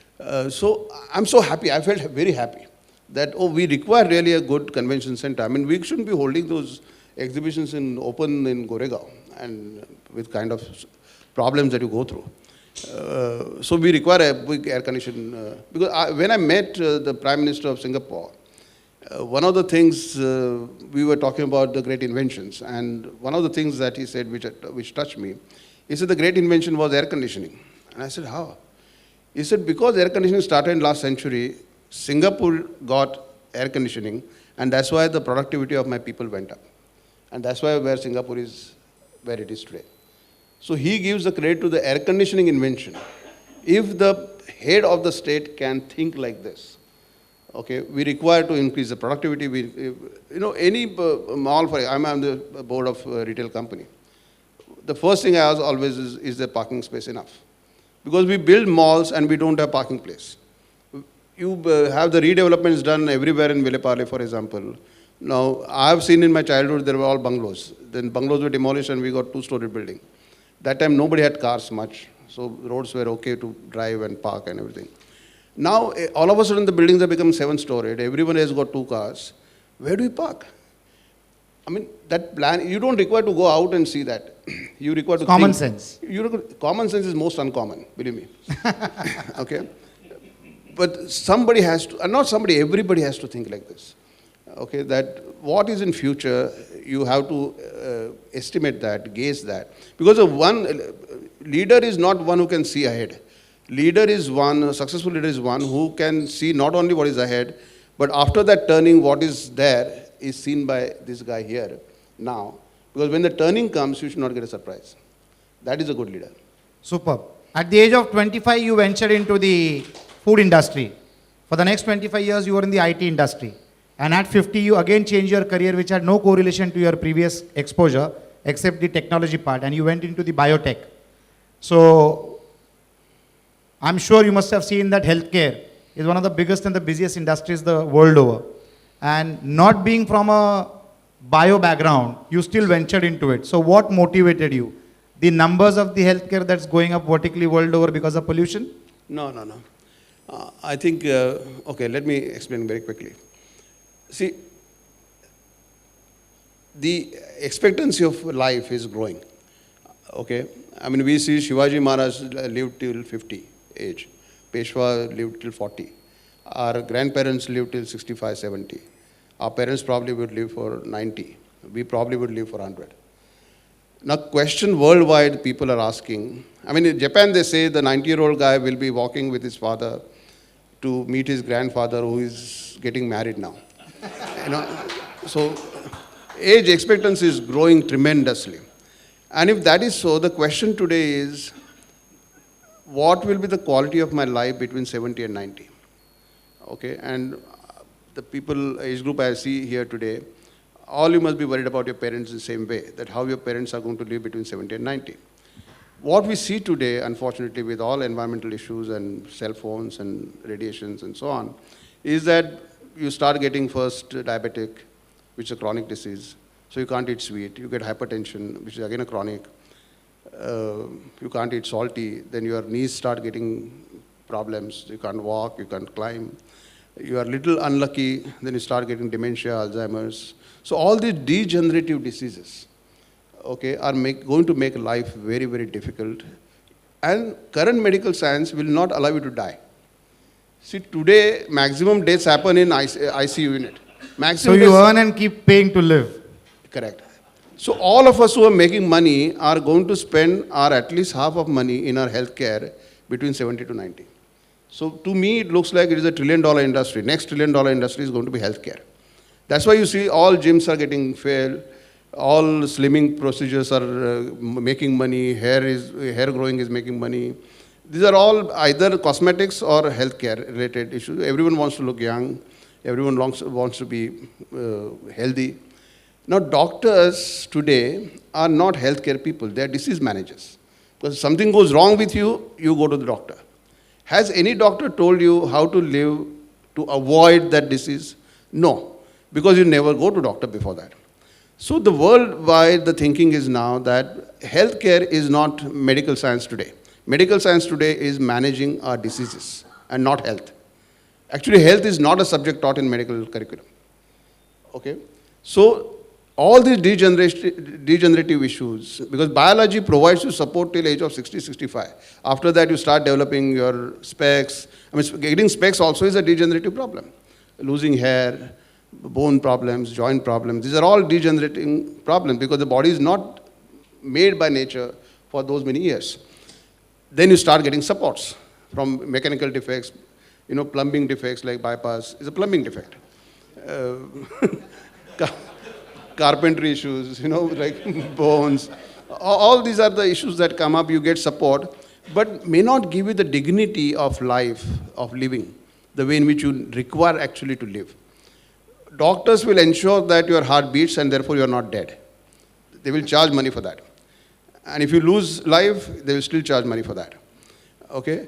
So I'm so happy. I felt very happy that, we require really a good convention center. I mean, we shouldn't be holding those exhibitions open in Goregaon and with kind of problems that you go through. So we require a big air condition. Because when I met the Prime Minister of Singapore, one of the things we were talking about the great inventions, and one of the things that he said which touched me, he said the great invention was air conditioning. And I said, how? He said, because air conditioning started in last century, Singapore got air conditioning, and that's why the productivity of my people went up. And that's why where Singapore is where it is today. So he gives the credit to the air conditioning invention. If the head of the state can think like this, okay, we require to increase the productivity. Any mall, I'm on the board of a retail company. The first thing I ask always is the parking space enough? Because we build malls and we don't have parking place. You have the redevelopments done everywhere in Vileparle, for example. Now, I have seen in my childhood there were all bungalows. Then bungalows were demolished and we got two-story building. That time nobody had cars much, so roads were okay to drive and park and everything. Now, all of a sudden the buildings have become 7-storied. Everyone has got 2 cars. Where do you park? I mean, that plan, you don't require to go out and see that. You require to Common think. sense. Common sense is most uncommon, believe me. Okay? But somebody has to, not somebody, everybody has to think like this. Okay, that what is in future, you have to estimate that, gauge that. Because leader is not one who can see ahead. A successful leader is one who can see not only what is ahead, but after that turning, what is there is seen by this guy here now. Because when the turning comes, you should not get a surprise. That is a good leader. Superb. At the age of 25, you ventured into the food industry. For the next 25 years, you were in the IT industry. And at 50, you again changed your career, which had no correlation to your previous exposure, except the technology part, and you went into the biotech. So, I'm sure you must have seen that healthcare is one of the biggest and the busiest industries the world over. And not being from a bio background, you still ventured into it. So, what motivated you? The numbers of the healthcare that's going up vertically world over because of pollution? No. I think, okay, let me explain very quickly. See, the expectancy of life is growing. Okay? I mean, we see Shivaji Maharaj lived till 50 age. Peshwa lived till 40. Our grandparents lived till 65, 70. Our parents probably would live for 90. We probably would live for 100. Now, question worldwide people are asking. I mean, in Japan, they say the 90-year-old guy will be walking with his father to meet his grandfather who is getting married now. So age expectancy is growing tremendously. And if that is so, the question today is, what will be the quality of my life between 70 and 90? Okay, and the people, age group I see here today, all you must be worried about your parents in the same way, that how your parents are going to live between 70 and 90. What we see today, unfortunately, with all environmental issues and cell phones and radiations and so on, is that you start getting first diabetic, which is a chronic disease. So you can't eat sweet. You get hypertension, which is again a chronic. You can't eat salty. Then your knees start getting problems. You can't walk, you can't climb. You are little unlucky, then you start getting dementia, Alzheimer's. So all these degenerative diseases, okay, are going to make life very, very difficult. And current medical science will not allow you to die. See, today, maximum deaths happen in ICU unit. So you earn and keep paying to live. Correct. So all of us who are making money are going to spend at least half of money in our healthcare between 70 to 90. So to me, it looks like it is a $1 trillion industry. Next $1 trillion industry is going to be healthcare. That's why you see all gyms are getting failed. All slimming procedures are making money. Hair growing is making money. These are all either cosmetics or healthcare related issues. Everyone wants to look young. Everyone wants to be healthy. Now, doctors today are not healthcare people. They are disease managers. Because something goes wrong with you, you go to the doctor. Has any doctor told you how to live to avoid that disease? No, because you never go to doctor before that. So the worldwide, the thinking is now that healthcare is not medical science today. Medical science today is managing our diseases and not health. Actually, health is not a subject taught in medical curriculum. Okay? So all these degenerative issues, because biology provides you support till age of 60, 65. After that, you start developing your specs. I mean, getting specs also is a degenerative problem. Losing hair, bone problems, joint problems. These are all degenerating problems because the body is not made by nature for those many years. Then you start getting supports from mechanical defects, plumbing defects like bypass is a plumbing defect. Uh, car- Carpentry issues, like bones. All these are the issues that come up. You get support, but may not give you the dignity of life, of living, the way in which you require actually to live. Doctors will ensure that your heart beats and therefore you are not dead. They will charge money for that. And if you lose life, they will still charge money for that. Okay?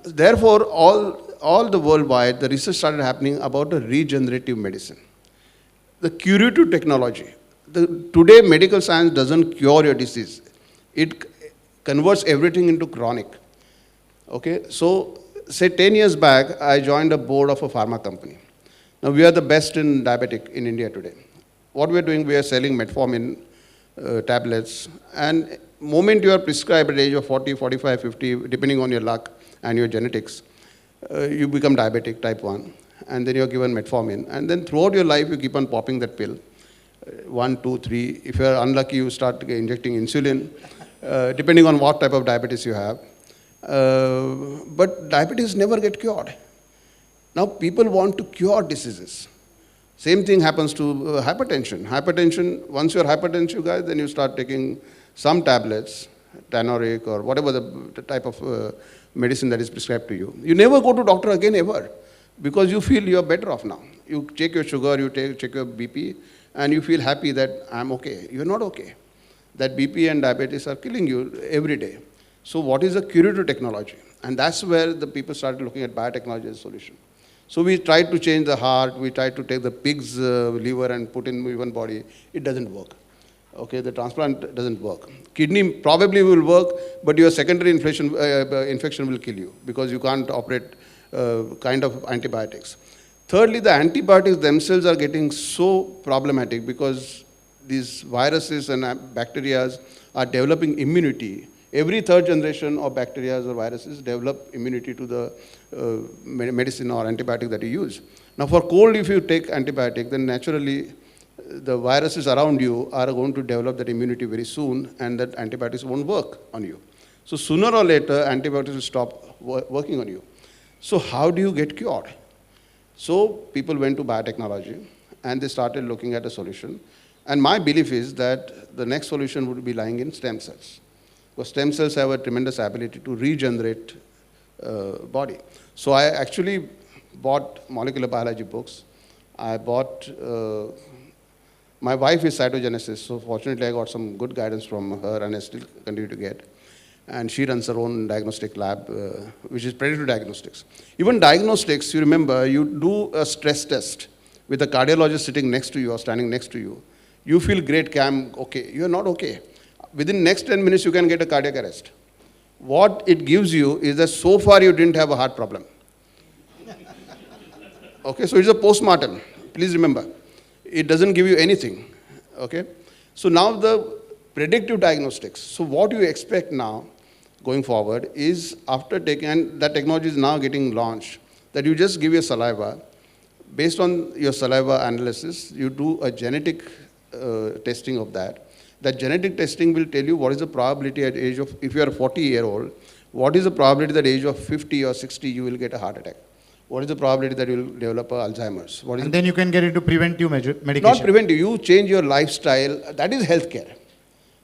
Therefore, all the worldwide, the research started happening about a regenerative medicine. The curative technology. Today, medical science doesn't cure your disease. It converts everything into chronic. Okay? So, say 10 years back, I joined a board of a pharma company. Now, we are the best in diabetic in India today. What we are doing, we are selling metformin tablets. And moment you are prescribed at the age of 40, 45, 50, depending on your luck and your genetics, you become diabetic type 1. And then you are given metformin. And then throughout your life, you keep on popping that pill. 1, 2, 3. If you are unlucky, you start injecting insulin, depending on what type of diabetes you have. But diabetes never get cured. Now people want to cure diseases. Same thing happens to hypertension. Hypertension, once you're hypertensive guys, then you start taking some tablets, Tanoric or whatever the type of medicine that is prescribed to you. You never go to doctor again ever because you feel you're better off now. You check your sugar, you check your BP, and you feel happy that I'm okay. You're not okay. That BP and diabetes are killing you every day. So what is a curative technology? And that's where the people started looking at biotechnology as a solution. So we tried to change the heart, we tried to take the pig's liver and put in human body. It doesn't work. Okay, the transplant doesn't work. Kidney probably will work, but your secondary infection will kill you because you can't operate kind of antibiotics. Thirdly, the antibiotics themselves are getting so problematic because these viruses and bacteria are developing immunity. Every third generation of bacteria or viruses develop immunity to the medicine or antibiotic that you use. Now for cold, if you take antibiotic, then naturally the viruses around you are going to develop that immunity very soon and that antibiotics won't work on you. So sooner or later, antibiotics will stop working on you. So how do you get cured? So people went to biotechnology and they started looking at a solution. And my belief is that the next solution would be lying in stem cells. Because stem cells have a tremendous ability to regenerate body. So I actually bought molecular biology books. I bought, my wife is cytogenesis, so fortunately I got some good guidance from her and I still continue to get. And she runs her own diagnostic lab, which is predictive diagnostics. Even diagnostics, you remember, you do a stress test with a cardiologist sitting next to you or standing next to you. You feel great, I'm okay. You're not okay. Within next 10 minutes, you can get a cardiac arrest. What it gives you is that so far you didn't have a heart problem. Okay, so it's a post-mortem. Please remember, it doesn't give you anything. Okay, so now the predictive diagnostics. So what you expect now, going forward, is after taking, and that technology is now getting launched, that you just give your saliva. Based on your saliva analysis, you do a genetic testing of that. That genetic testing will tell you what is the probability at age of, if you are a 40-year-old, what is the probability that at age of 50 or 60 you will get a heart attack? What is the probability that you will develop Alzheimer's? And then you can get into preventive medication. Not preventive, you change your lifestyle, that is healthcare.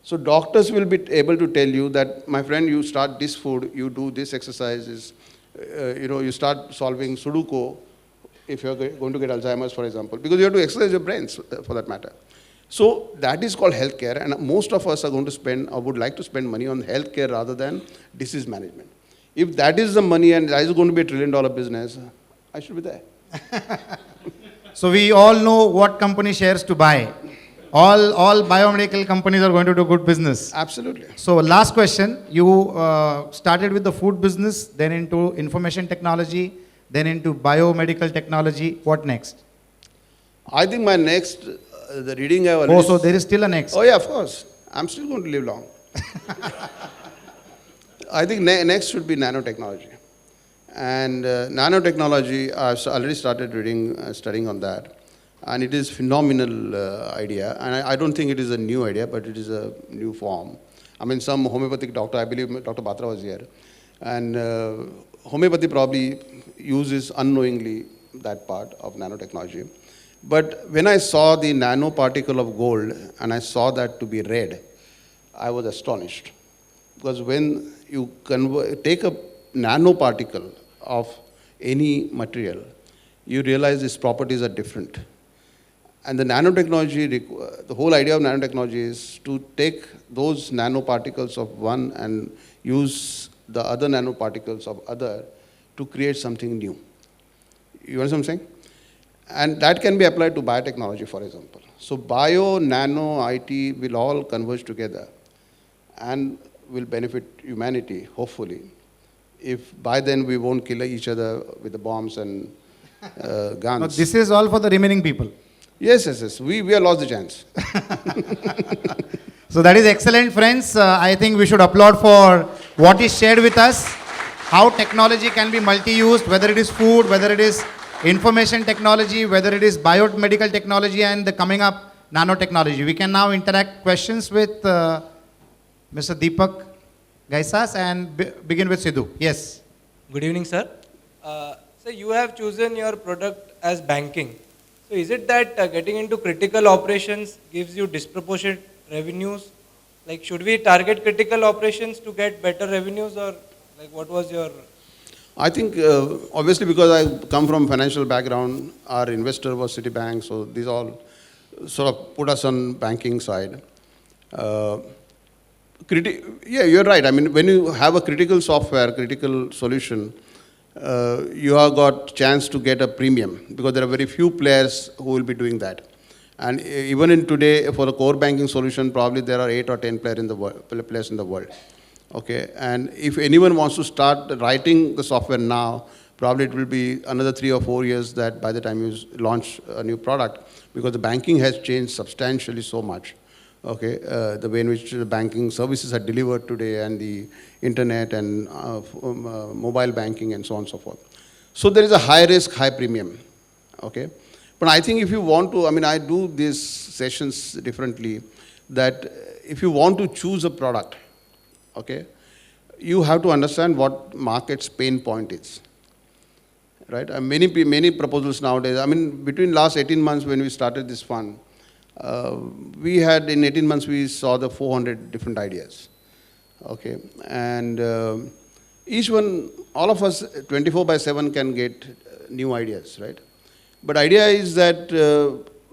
So doctors will be able to tell you that, my friend, you start this food, you do this exercises, you start solving Sudoku if you're going to get Alzheimer's, for example, because you have to exercise your brains for that matter. So that is called healthcare, and most of us are going to spend or would like to spend money on healthcare rather than disease management. If that is the money and that is going to be $1 trillion business, I should be there. So we all know what company shares to buy. All biomedical companies are going to do good business. Absolutely. So last question, you started with the food business, then into information technology, then into biomedical technology. What next? I think my next, the reading I already... Oh, so there is still a next. Oh yeah, of course. I'm still going to live long. I think next should be nanotechnology. And nanotechnology, I've already started reading, studying on that. And it is phenomenal idea. And I don't think it is a new idea, but it is a new form. I mean, some homeopathic doctor, I believe Dr. Batra was here, and homeopathy probably uses unknowingly that part of nanotechnology. But when I saw the nanoparticle of gold and I saw that to be red, I was astonished. Because when you take a nanoparticle of any material, you realize its properties are different. And the nanotechnology, the whole idea of nanotechnology is to take those nanoparticles of one and use the other nanoparticles of other to create something new. You understand what I'm saying? And that can be applied to biotechnology, for example. So bio, nano, IT will all converge together and will benefit humanity, hopefully. If by then we won't kill each other with the bombs and guns. No, this is all for the remaining people. Yes. We have lost the chance. So that is excellent, friends. I think we should applaud for what is shared with us, how technology can be multi-used, whether it is food, whether it is information technology, whether it is biomedical technology, and the coming up nanotechnology. We can now interact questions with Mr. Deepak Gaisas and begin with Sidhu. Yes. Good evening, sir. So you have chosen your product as banking. So is it that getting into critical operations gives you disproportionate revenues? Like, should we target critical operations to get better revenues, or like what was your... I think, obviously, because I come from financial background, our investor was Citibank, so these all sort of put us on banking side. Yeah, you're right. I mean, when you have a critical software, critical solution, you have got chance to get a premium because there are very few players who will be doing that. And even in today, for a core banking solution, probably there are 8 or 10 players in the world. Okay, and if anyone wants to start writing the software now, probably it will be another 3 or 4 years that by the time you launch a new product, because the banking has changed substantially so much. Okay, the way in which the banking services are delivered today, and the internet and mobile banking and so on and so forth. So there is a high risk, high premium. Okay, but I think if you want to, I mean, I do these sessions differently, that if you want to choose a product, okay, you have to understand what market's pain point is, right? Many proposals nowadays. I mean, between last 18 months when we started this fund, we had in 18 months we saw the 400 different ideas, okay, and each one, all of us 24/7 can get new ideas, right? But idea is that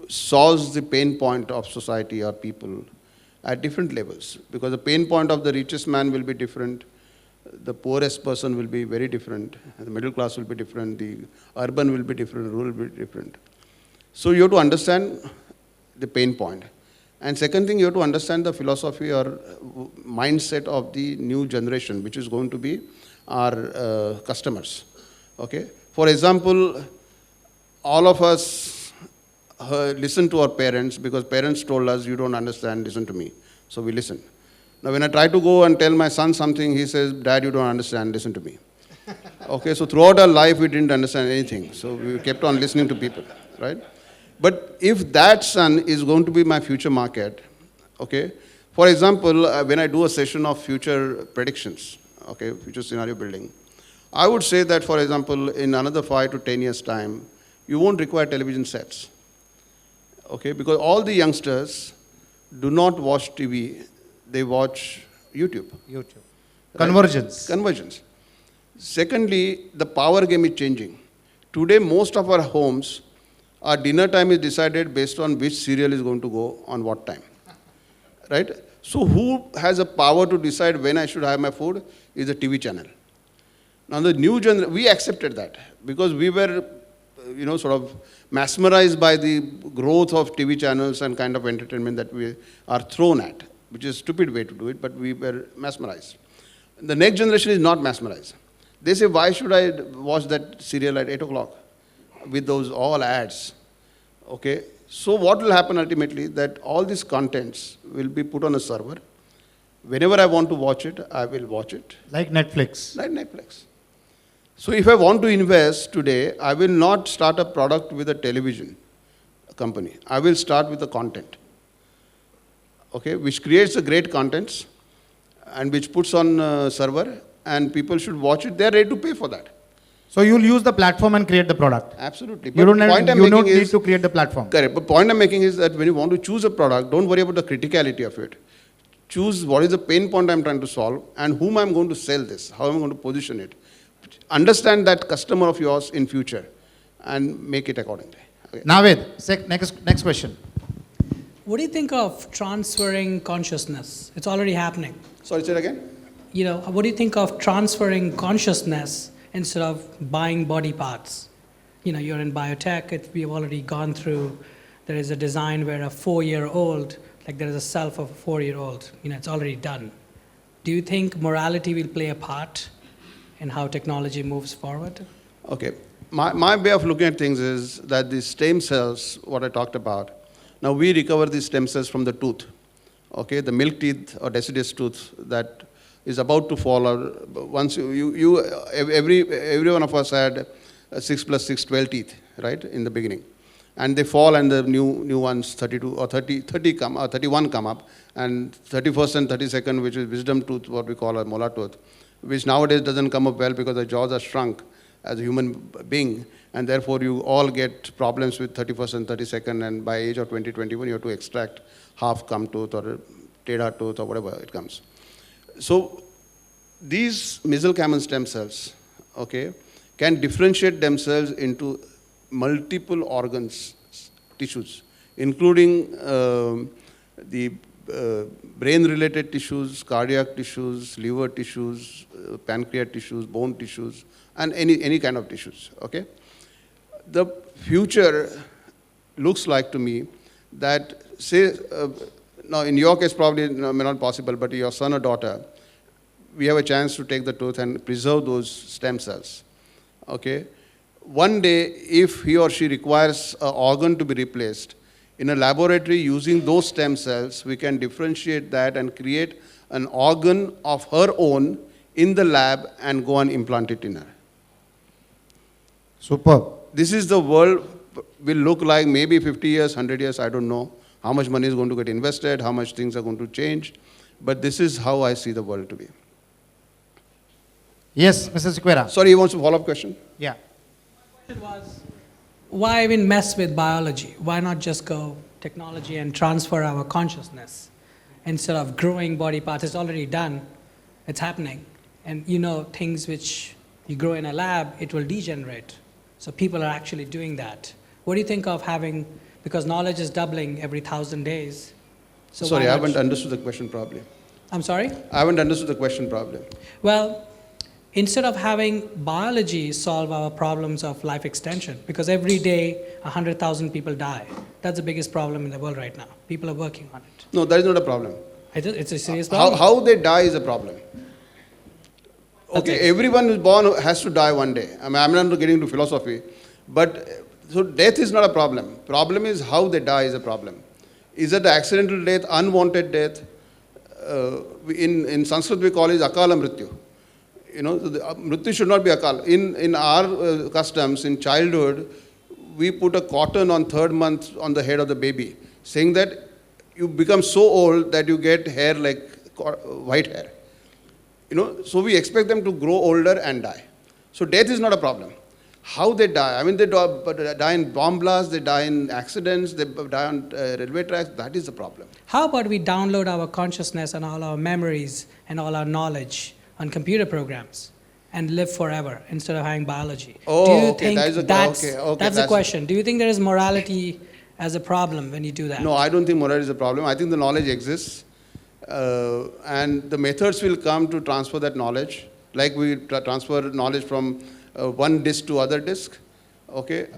solves the pain point of society or people at different levels, because the pain point of the richest man will be different, the poorest person will be very different, the middle class will be different, the urban will be different, rural will be different. So you have to understand the pain point. And second thing, you have to understand the philosophy or mindset of the new generation, which is going to be our customers. Okay. For example, all of us listen to our parents because parents told us, you don't understand, listen to me. So we listen. Now when I try to go and tell my son something, he says, Dad, you don't understand, listen to me. Okay, so throughout our life, we didn't understand anything. So we kept on listening to people, right? But if that son is going to be my future market, okay, for example, when I do a session of future predictions, okay, future scenario building, I would say that, for example, in another 5 to 10 years' time, you won't require television sets, okay, because all the youngsters do not watch TV, they watch YouTube. YouTube. Right? Convergence. Secondly, the power game is changing. Today, most of our homes, our dinner time is decided based on which serial is going to go on what time, right? So who has a power to decide when I should have my food is the TV channel. Now the new generation, we accepted that because we were, sort of mesmerized by the growth of TV channels and kind of entertainment that we are thrown at, which is a stupid way to do it, but we were mesmerized. The next generation is not mesmerized. They say, why should I watch that serial at 8 o'clock with those all ads? Okay, so what will happen ultimately, that all these contents will be put on a server. Whenever I want to watch it, I will watch it. Like Netflix. Like Netflix. So if I want to invest today, I will not start a product with a television, company. I will start with the content, okay, which creates the great contents and which puts on server, and people should watch it. They are ready to pay for that. So you'll use the platform and create the product. Absolutely. You don't, point I'm you don't making need is- to create the platform. Correct. But point I'm making is that when you want to choose a product, don't worry about the criticality of it. Choose what is the pain point I'm trying to solve and whom I'm going to sell this, how I'm going to position it. Understand that customer of yours in future and make it accordingly. Okay. Navid, next question. What do you think of transferring consciousness? It's already happening. Sorry, say it again. You know, what do you think of transferring consciousness instead of buying body parts? You know, you're in biotech, we've already gone through, there is a design where a 4-year-old, like there is a self of a 4-year-old, you know, it's already done. Do you think morality will play a part in how technology moves forward? Okay. My way of looking at things is that these stem cells, what I talked about, now we recover these stem cells from the tooth. Okay, the milk teeth or deciduous tooth that is about to fall out. Once every one of us had 6 plus 6, 12 teeth, right, in the beginning. And they fall and the new ones, 32 or 30 come, or 31 come up, and 31st and 32nd, which is wisdom tooth, what we call a molar tooth, which nowadays doesn't come up well because the jaws are shrunk as a human being, and therefore you all get problems with 31st and 32nd, and by age of 20, 21, you have to extract half cum tooth or teda tooth or whatever it comes. So these mesenchymal stem cells, okay, can differentiate themselves into multiple organs, tissues, including the brain-related tissues, cardiac tissues, liver tissues, pancreas tissues, bone tissues, and any kind of tissues, okay? The future looks like to me that, say, now in your case probably may not possible, but your son or daughter, we have a chance to take the tooth and preserve those stem cells, okay? One day, if he or she requires an organ to be replaced, in a laboratory using those stem cells, we can differentiate that and create an organ of her own in the lab and go and implant it in her. Superb. This is the world will look like maybe 50 years, 100 years, I don't know how much money is going to get invested, how much things are going to change, but this is how I see the world to be. Yes, Mr. Sequeira. Sorry, you want a follow-up question? Yeah. It was, why even mess with biology? Why not just go technology and transfer our consciousness instead of growing body parts? It's already done. It's happening. And you know, things which you grow in a lab, it will degenerate. So people are actually doing that. What do you think of having, because knowledge is doubling every 1,000 days. So Sorry, why I not- haven't understood the question properly. I'm sorry? I haven't understood the question properly. Well, instead of having biology solve our problems of life extension, because every day 100,000 people die. That's the biggest problem in the world right now. People are working on it. No, that is not a problem. It's a serious problem. How they die is a problem. Okay, everyone who's born has to die one day. I'm not getting into philosophy, but so death is not a problem. Problem is how they die is a problem. Is it accidental death, unwanted death? In Sanskrit we call it akala mrityu. You know, so the mrityu should not be akala. In our customs, in childhood, we put a cotton on 3rd month on the head of the baby, saying that you become so old that you get hair like white hair. You know, so we expect them to grow older and die. So death is not a problem. How they die? I mean, they die in bomb blasts, they die in accidents, they die on railway tracks. That is the problem. How about we download our consciousness and all our memories and all our knowledge on computer programs and live forever instead of having biology? Oh, Do you okay, think that is a- that's okay, the that's- question? Do you think there is morality as a problem when you do that? No, I don't think morality is a problem. I think the knowledge exists. And the methods will come to transfer that knowledge, like we transfer knowledge from one disk to other disk. Okay,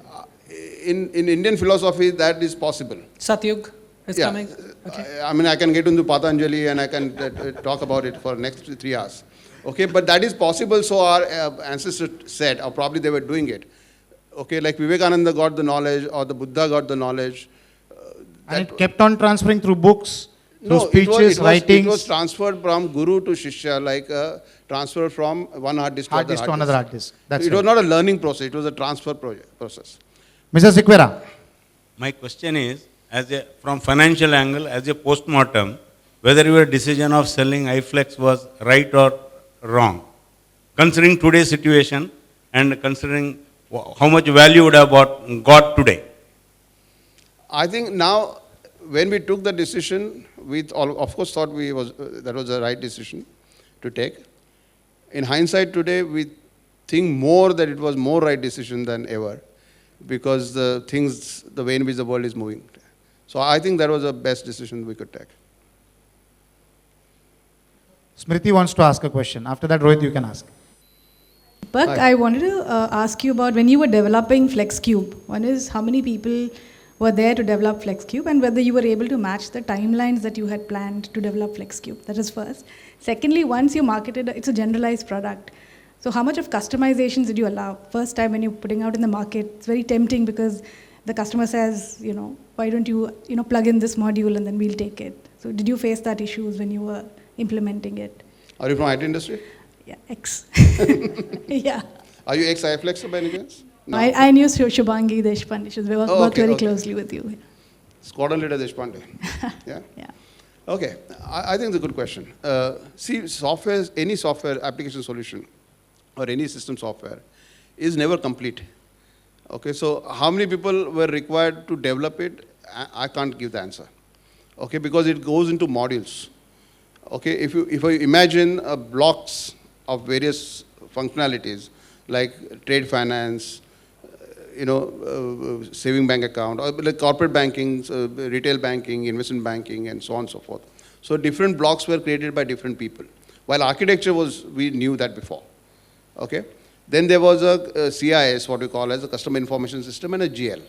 in Indian philosophy that is possible. Satyug is Yeah. coming? Okay. I mean, I can get into Patanjali and I can talk about it for next 3 hours. Okay, but that is possible. So our ancestors said, or probably they were doing it. Okay, like Vivekananda got the knowledge, or the Buddha got the knowledge. And it kept on transferring through books, through No, speeches, writings. It was transferred from guru to shishya, like a transfer from one hard disk hard to disk to another hard disk. That's it was right. not a learning process, it was a transfer process. Mr. Sequeira, My question is, from financial angle, as a post-mortem, whether your decision of selling iFlex was right or wrong, considering today's situation and considering how much value would have got today. I think now, when we took the decision, of course thought that was the right decision to take. In hindsight today, we think more that it was more right decision than ever, because the way in which the world is moving. So I think that was the best decision we could take. Smriti wants to ask a question. After that, Rohit, you can ask. Deepak, Hi. I wanted to ask you about when you were developing FlexCube. One is how many people were there to develop FlexCube, and whether you were able to match the timelines that you had planned to develop FlexCube. That is first. Secondly, once you marketed, it's a generalized product. So how much of customizations did you allow? First time when you're putting out in the market, it's very tempting because the customer says, why don't you, plug in this module and then we'll take it. So did you face that issues when you were implementing it? Are you from IT industry? Yeah, X. Yeah. Are you ex-iFlex by any chance? No. I knew Shubhangi Deshpande. She worked okay, very okay. closely with you. Squadron leader Deshpande. Yeah? Yeah. Okay, I think it's a good question. See, any software application solution or any system software is never complete. Okay, so how many people were required to develop it? I can't give the answer. Okay, because it goes into modules. Okay, if you imagine blocks of various functionalities like trade finance, saving bank account, or like corporate banking, retail banking, investment banking, and so on and so forth. So different blocks were created by different people. While architecture we knew that before. Okay? Then there was a CIS, what we call as a Customer Information System, and a GL,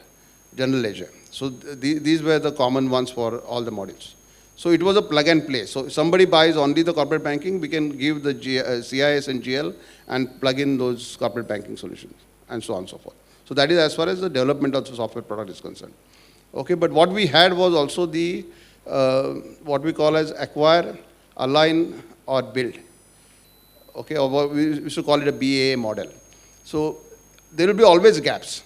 General Ledger. So these were the common ones for all the modules. So it was a plug and play. So if somebody buys only the corporate banking, we can give the CIS and GL and plug in those corporate banking solutions, and so on and so forth. So that is as far as the development of the software product is concerned. Okay, but what we had was also the, what we call as acquire, align, or build. Okay, or what we used to call it a BAA model. So there will be always gaps,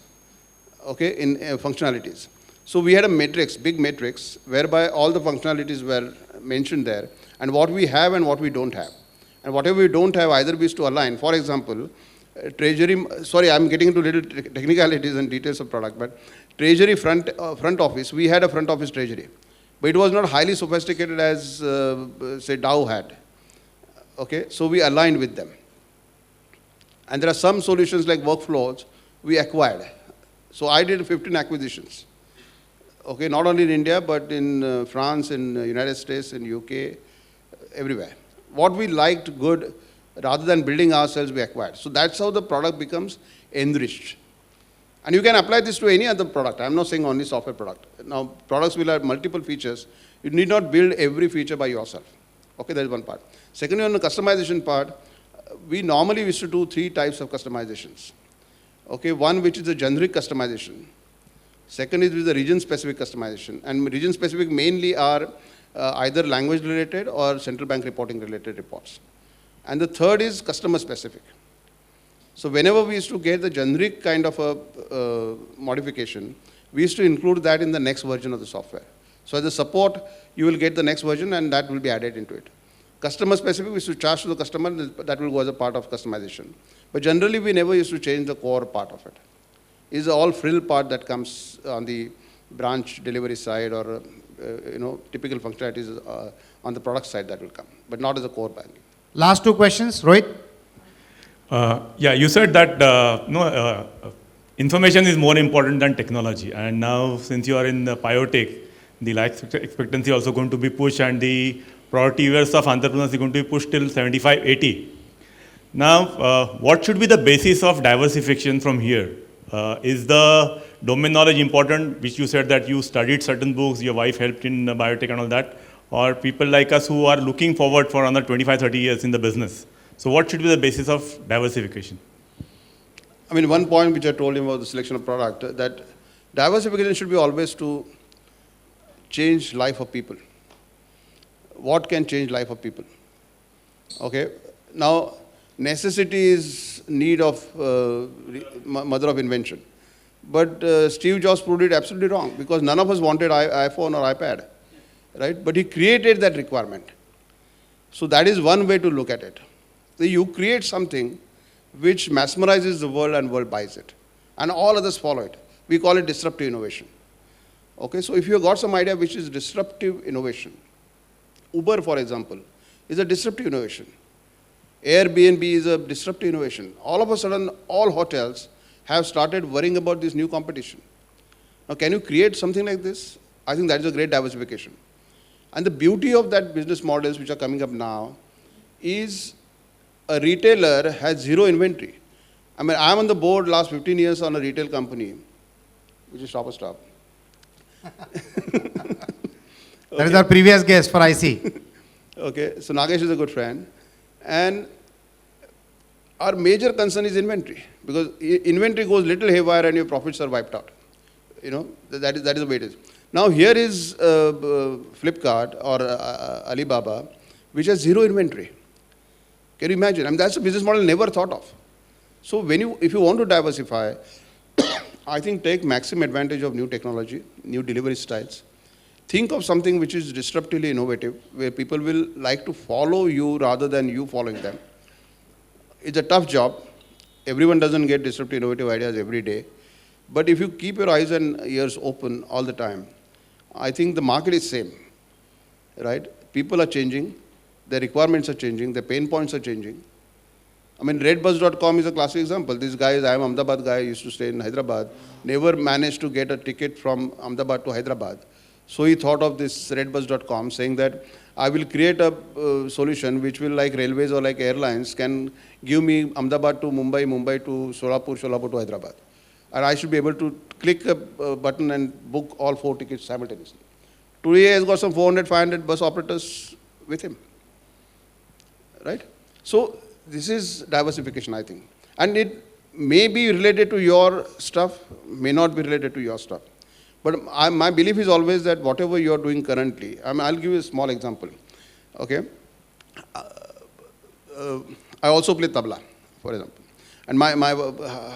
okay, in functionalities. So we had a matrix, big matrix, whereby all the functionalities were mentioned there, and what we have and what we don't have. And whatever we don't have, either we used to align. For example, treasury, sorry, I'm getting into little technicalities and details of product, but treasury front office, we had a front office treasury. But it was not highly sophisticated as, say, Dow had. Okay, so we aligned with them. And there are some solutions like workflows we acquired. So I did 15 acquisitions. Okay, not only in India, but in France, in United States, in UK, everywhere. What we liked good, rather than building ourselves, we acquired. So that's how the product becomes enriched. And you can apply this to any other product. I'm not saying only software product. Now, products will have multiple features. You need not build every feature by yourself. Okay, that is one part. Secondly, on the customization part, we normally used to do 3 types of customizations. Okay, one which is a generic customization. Second is with the region-specific customization. And region-specific mainly are either language-related or central bank reporting-related reports. And the third is customer-specific. So whenever we used to get the generic kind of a modification, we used to include that in the next version of the software. So as a support, you will get the next version and that will be added into it. Customer-specific, we used to charge to the customer, that will go as a part of customization. But generally, we never used to change the core part of it. It's all frill part that comes on the branch delivery side or typical functionalities on the product side that will come, but not as a core banking. Last 2 questions. Rohit? Yeah, you said that information is more important than technology. And now, since you are in the biotech, the life expectancy also going to be pushed, and the priority years of entrepreneurs is going to be pushed till 75, 80. Now, what should be the basis of diversification from here? Is the domain knowledge important, which you said that you studied certain books, your wife helped in biotech and all that, or people like us who are looking forward for another 25, 30 years in the business? So what should be the basis of diversification? I mean, one point which I told him about the selection of product, that diversification should be always to change life of people. What can change life of people? Okay. Now, necessity is need of mother of invention. But Steve Jobs proved it absolutely wrong because none of us wanted iPhone or iPad, right? But he created that requirement. So that is one way to look at it. So you create something which mesmerizes the world and world buys it. And all others follow it. We call it disruptive innovation. Okay, so if you have got some idea which is disruptive innovation, Uber, for example, is a disruptive innovation. Airbnb is a disruptive innovation. All of a sudden, all hotels have started worrying about this new competition. Now, can you create something like this? I think that is a great diversification. And the beauty of that business models which are coming up now is a retailer has zero inventory. I mean, I'm on the board last 15 years on a retail company, which is Shopper Stop. That is our previous guest for IC. Okay, so Nagesh is a good friend. And our major concern is inventory, because inventory goes little haywire and your profits are wiped out. You know, that is the way it is. Now here is Flipkart or Alibaba, which has zero inventory. Can you imagine? I mean, that's a business model never thought of. So if you want to diversify, I think take maximum advantage of new technology, new delivery styles. Think of something which is disruptively innovative, where people will like to follow you rather than you following them. It's a tough job. Everyone doesn't get disruptive innovative ideas every day. But if you keep your eyes and ears open all the time, I think the market is same, right? People are changing, their requirements are changing, their pain points are changing. I mean, redbus.com is a classic example. This guy, I am Ahmedabad guy, used to stay in Hyderabad, never managed to get a ticket from Ahmedabad to Hyderabad. So he thought of this redbus.com, saying that I will create a solution which will, like railways or like airlines, can give me Ahmedabad to Mumbai, Mumbai to Solapur, Solapur to Hyderabad. And I should be able to click a button and book all 4 tickets simultaneously. Today he has got some 400, 500 bus operators with him, right? So this is diversification, I think. And it may be related to your stuff, may not be related to your stuff. But my belief is always that whatever you are doing currently, I mean, I'll give you a small example. Okay, I also play tabla, for example. And my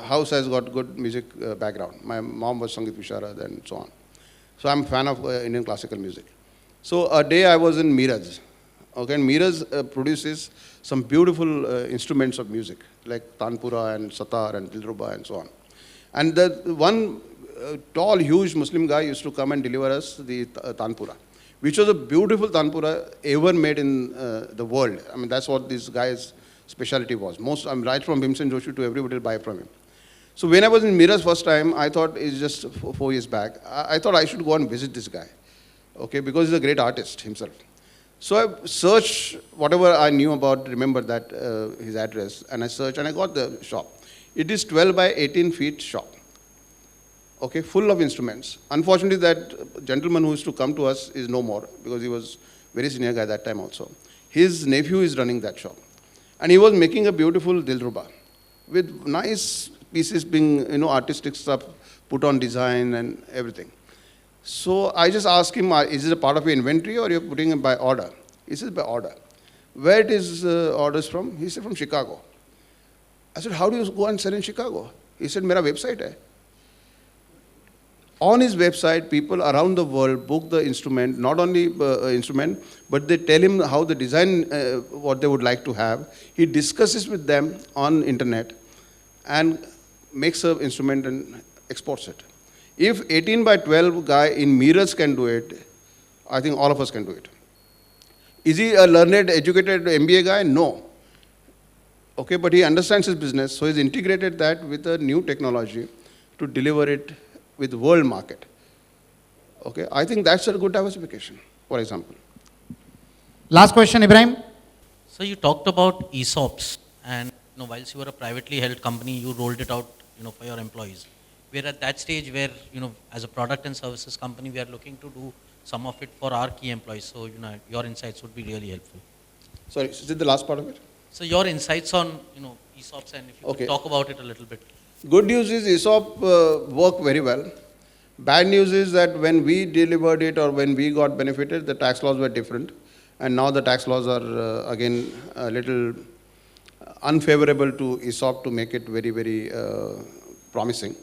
house has got good music background. My mom was Sangeet Visharad and so on. So I'm a fan of Indian classical music. So a day I was in Meeraj. Okay, and Meeraj produces some beautiful instruments of music, like Tanpura and Satar and Dilruba and so on. And the one tall, huge Muslim guy used to come and deliver us the Tanpura, which was a beautiful Tanpura ever made in the world. I mean, that's what this guy's specialty was. I'm right from Bhimsen Joshi to everybody will buy from him. So when I was in Meeraj first time, I thought, it's just 4 years back, I thought I should go and visit this guy, okay, because he's a great artist himself. So I searched whatever I knew about, remember that his address, and I searched and I got the shop. It is 12 by 18 feet shop, okay, full of instruments. Unfortunately, that gentleman who used to come to us is no more, because he was very senior guy that time also. His nephew is running that shop. And he was making a beautiful Dilruba with nice pieces being, artistic stuff, put on design and everything. So I just asked him, is it a part of your inventory or you're putting it by order? He said, by order. Where it is orders from? He said, from Chicago. I said, how do you go and sell in Chicago? He said, mera website hai. On his website, people around the world book the instrument, not only instrument, but they tell him how the design, what they would like to have. He discusses with them on internet and makes an instrument and exports it. If 18 by 12 guy in Meeraj can do it, I think all of us can do it. Is he a learned, educated MBA guy? No. Okay, but he understands his business, so he's integrated that with a new technology to deliver it with world market. Okay, I think that's a good diversification, for example. Last question, Ibrahim. So you talked about ESOPs, and whilst you were a privately held company, you rolled it out, for your employees. We're at that stage where, as a product and services company, we are looking to do some of it for our key employees. So, your insights would be really helpful. Sorry, is it the last part of it? So your insights on, ESOPs, and if you could talk about it a little bit. Good news is ESOP work very well. Bad news is that when we delivered it or when we got benefited, the tax laws were different. And now the tax laws are again a little unfavorable to ESOP to make it very, very promising.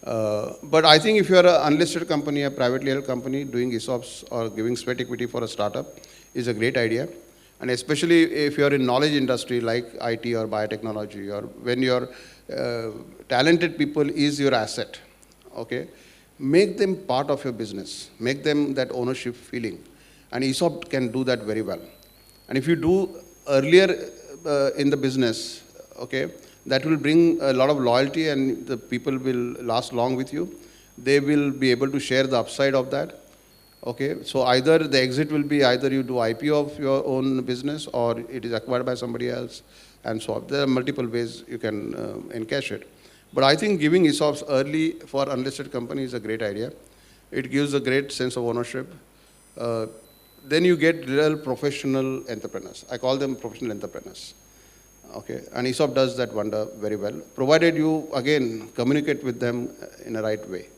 But I think if you are an unlisted company, a privately held company, doing ESOPs or giving sweat equity for a startup is a great idea. And especially if you are in knowledge industry like IT or biotechnology, or when your talented people is your asset, okay, make them part of your business, make them that ownership feeling. And ESOP can do that very well. And if you do earlier in the business, okay, that will bring a lot of loyalty and the people will last long with you. They will be able to share the upside of that. Okay, so either the exit will be either you do IPO of your own business or it is acquired by somebody else and so on. There are multiple ways you can encash it. But I think giving ESOPs early for unlisted companies is a great idea. It gives a great sense of ownership. Then you get real professional entrepreneurs. I call them professional entrepreneurs. Okay, and ESOP does that wonder very well, provided you, again, communicate with them in a right way.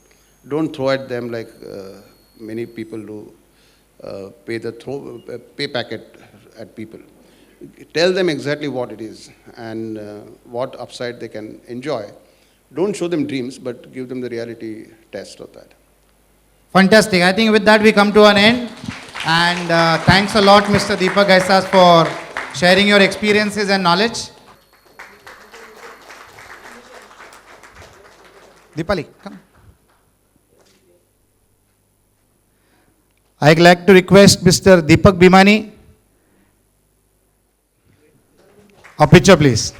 Don't throw at them like many people do, pay packet at people. Tell them exactly what it is and what upside they can enjoy. Don't show them dreams, but give them the reality test of that. Fantastic. I think with that we come to an end. And thanks a lot, Mr. Deepak Aisas, for sharing your experiences and knowledge. Deepali, come. I'd like to request Mr. Deepak Bhimani. A picture, please.